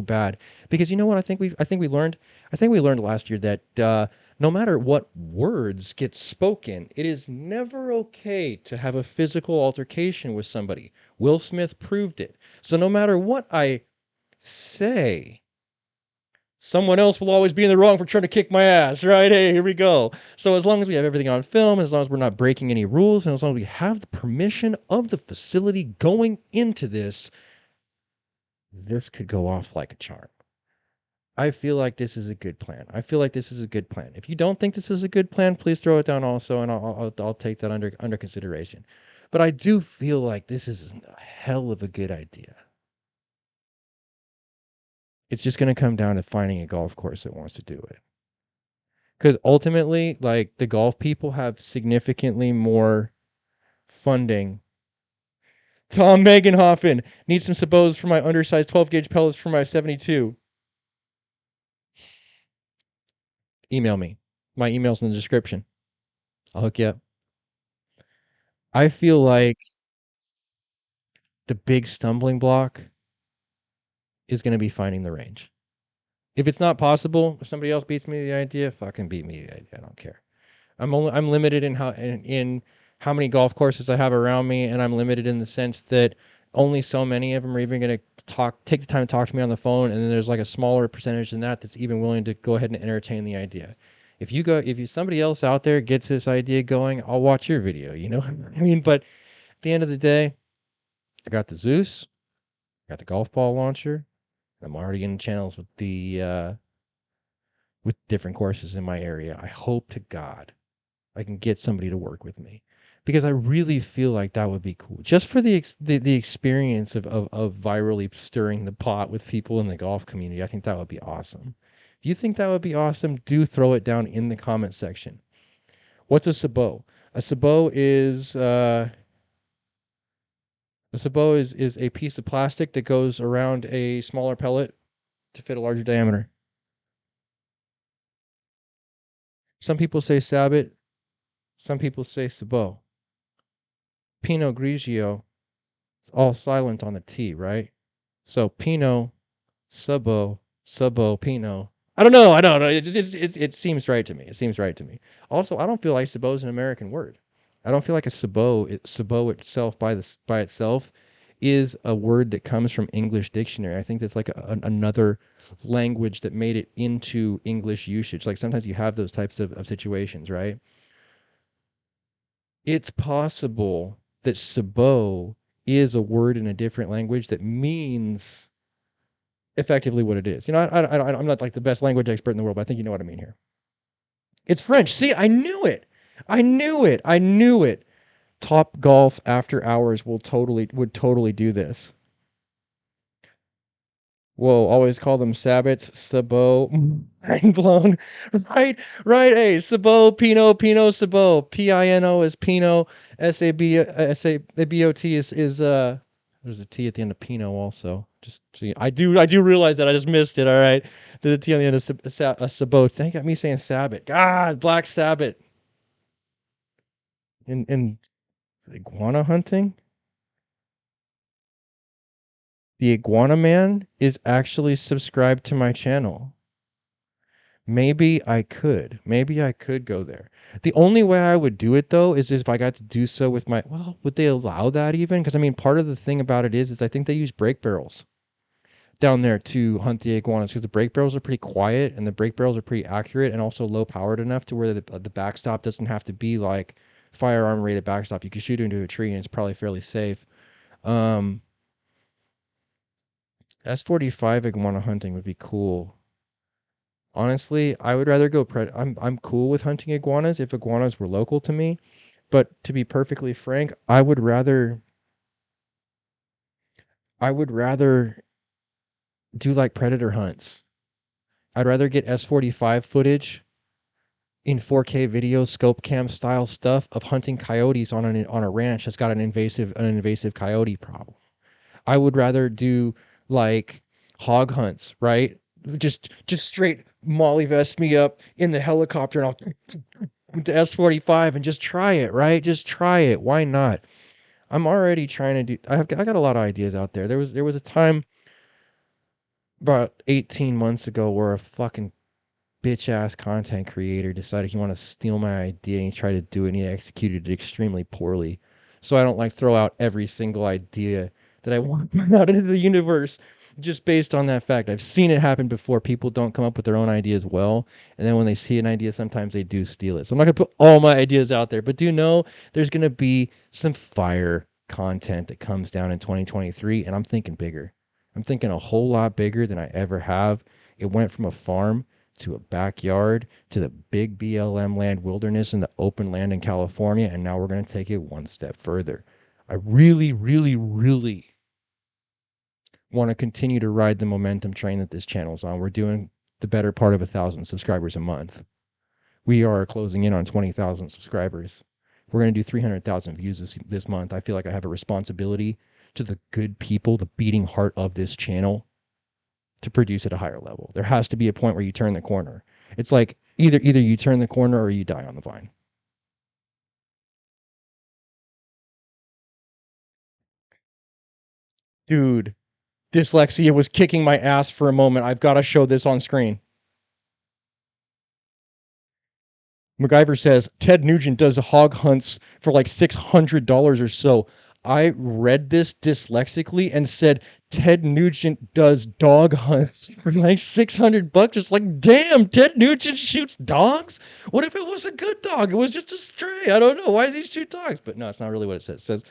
bad. Because you know what I think we learned last year that no matter what words get spoken, it is never okay to have a physical altercation with somebody. Will Smith proved it. So no matter what I say, someone else will always be in the wrong for trying to kick my ass, right? Hey, here we go. So as long as we have everything on film, as long as we're not breaking any rules, and as long as we have the permission of the facility going into this, this could go off like a charm. I feel like this is a good plan. I feel like this is a good plan. If you don't think this is a good plan, please throw it down also, and I'll take that under consideration. But I do feel like this is a hell of a good idea. It's just going to come down to finding a golf course that wants to do it. Because ultimately, like, the golf people have significantly more funding. Tom Meganhoffen needs some sabos for my undersized 12 gauge pellets for my 72. Email me. My email's in the description. I'll hook you up. I feel like the big stumbling block is going to be finding the range. If it's not possible, if somebody else beats me the idea, fucking beat me the idea. I don't care. I'm limited in how many golf courses I have around me, and I'm limited in the sense that only so many of them are even going to take the time to talk to me on the phone, and then there's like a smaller percentage than that that's even willing to go ahead and entertain the idea. If somebody else out there gets this idea going, I'll watch your video, you know? I mean, but at the end of the day, I got the Zeus, I got the golf ball launcher. I'm already in channels with with different courses in my area. I hope to God I can get somebody to work with me, because I really feel like that would be cool, just for the experience of virally stirring the pot with people in the golf community. I think that would be awesome. If you think that would be awesome, do throw it down in the comment section. What's a sabot? A sabot is a piece of plastic that goes around a smaller pellet to fit a larger diameter. Some people say sabot, some people say sabot. Pinot Grigio, it's all silent on the T, right? So Pinot, Sabot, Sabot, Pinot. I don't know. It seems right to me. It seems right to me. Also, I don't feel like sabot is an American word. I don't feel like sabot itself by itself is a word that comes from English dictionary. I think that's like another language that made it into English usage. Like sometimes you have those types of situations, right? It's possible that sabot is a word in a different language that means effectively what it is. You know, I'm not like the best language expert in the world, but I think you know what I mean here. It's French. See, I knew it. I knew it. I knew it. Top Golf After Hours would totally do this. Whoa, always call them Sabbats, Sabot. Mind blown. Right, right. Hey, Sabot, Pinot, Sabot. Pino is Pinot. Sabot is there's a T at the end of Pinot also. Just so I do realize that I just missed it. All right, there's a T on the end of Sabot. Thank God, me saying Sabbat. God, Black Sabbath. And iguana hunting. The Iguana Man is actually subscribed to my channel. Maybe I could. Maybe I could go there. The only way I would do it though is if I got to do so with my, well, would they allow that even? Because I mean, part of the thing about it is I think they use brake barrels down there to hunt the iguanas, because the brake barrels are pretty quiet and the brake barrels are pretty accurate and also low powered enough to where the backstop doesn't have to be like firearm rated backstop. You can shoot into a tree and it's probably fairly safe. S45 iguana hunting would be cool. Honestly, I would rather go I'm cool with hunting iguanas if iguanas were local to me, but to be perfectly frank, I would rather do like predator hunts. I'd rather get S45 footage in 4K video, scope cam style stuff of hunting coyotes on a ranch that's got an invasive coyote problem. I would rather do like hog hunts, right? Just straight Molly vest me up in the helicopter and I'll with the S45 and just try it, right? Just try it. Why not? I'm already trying to do. I got a lot of ideas out there. There was a time about 18 months ago where a fucking bitch ass content creator decided he wanted to steal my idea and he tried to do it and he executed it extremely poorly. So I don't like throw out every single idea that I want to put out into the universe just based on that fact. I've seen it happen before. People don't come up with their own ideas well, and then when they see an idea, sometimes they do steal it. So I'm not going to put all my ideas out there, but do know there's going to be some fire content that comes down in 2023, and I'm thinking bigger. I'm thinking a whole lot bigger than I ever have. It went from a farm to a backyard to the big BLM land wilderness and the open land in California, and now we're going to take it one step further. I really, really, really want to continue to ride the momentum train that this channel's on. We're doing the better part of 1,000 subscribers a month. We are closing in on 20,000 subscribers. We're going to do 300,000 views this month. I feel like I have a responsibility to the good people, the beating heart of this channel, to produce at a higher level. There has to be a point where you turn the corner. It's like either you turn the corner or you die on the vine. Dude, dyslexia was kicking my ass for a moment. I've got to show this on screen. MacGyver says Ted Nugent does hog hunts for like $600 or so. I read this dyslexically and said Ted Nugent does dog hunts for like $600. It's like, damn, Ted Nugent shoots dogs? What if it was a good dog? It was just a stray. I don't know. Why does he shoot dogs? But no, it's not really what it says. It says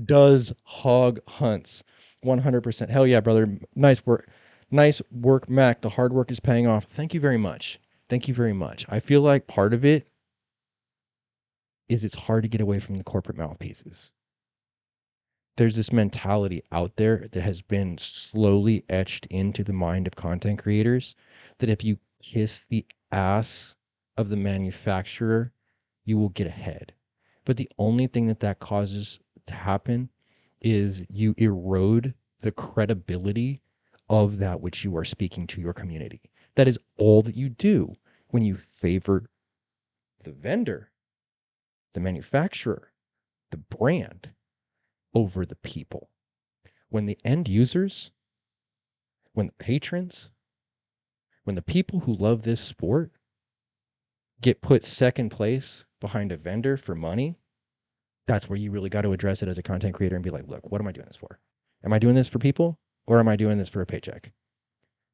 does hog hunts. 100%. Hell yeah, brother. Nice work. Nice work, Mac. The hard work is paying off. Thank you very much. Thank you very much. I feel like part of it is it's hard to get away from the corporate mouthpieces. There's this mentality out there that has been slowly etched into the mind of content creators that if you kiss the ass of the manufacturer, you will get ahead. But the only thing that causes to happen is you erode the credibility of that which you are speaking to your community. That is all that you do when you favor the vendor, the manufacturer, the brand over the people. When the end users, when the patrons, when the people who love this sport get put second place behind a vendor for money, that's where you really got to address it as a content creator and be like, look, what am I doing this for? Am I doing this for people or am I doing this for a paycheck?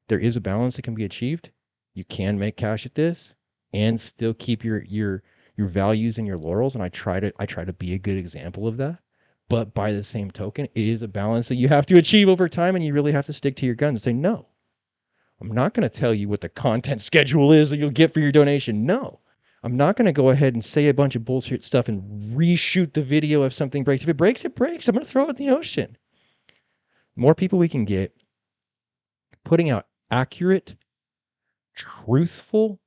There is a balance that can be achieved. You can make cash at this and still keep your values and your laurels. And I try to be a good example of that. But by the same token, it is a balance that you have to achieve over time, and you really have to stick to your guns and say, no, I'm not going to tell you what the content schedule is that you'll get for your donation. No, I'm not going to go ahead and say a bunch of bullshit stuff and reshoot the video if something breaks. If it breaks, it breaks. I'm going to throw it in the ocean. The more people we can get putting out accurate, truthful,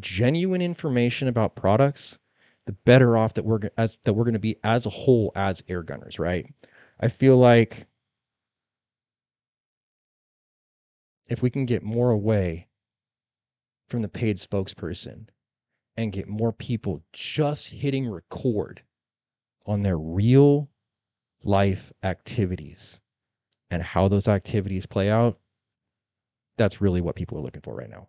genuine information about products, the better off that we're going to be as a whole as air gunners, right? I feel like if we can get more away from the paid spokesperson and get more people just hitting record on their real life activities and how those activities play out, that's really what people are looking for right now.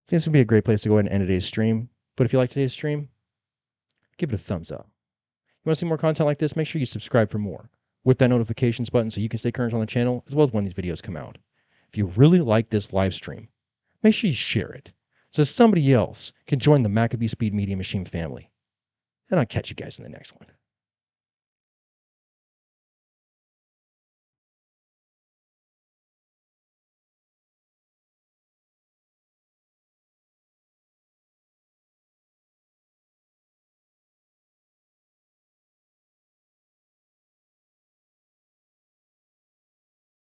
I think this would be a great place to go ahead and end today's stream. But if you like today's stream, give it a thumbs up. You want to see more content like this? Make sure you subscribe for more with that notifications button so you can stay current on the channel as well as when these videos come out. If you really like this live stream, make sure you share it so somebody else can join the MACABESPEED Media Machine family. And I'll catch you guys in the next one.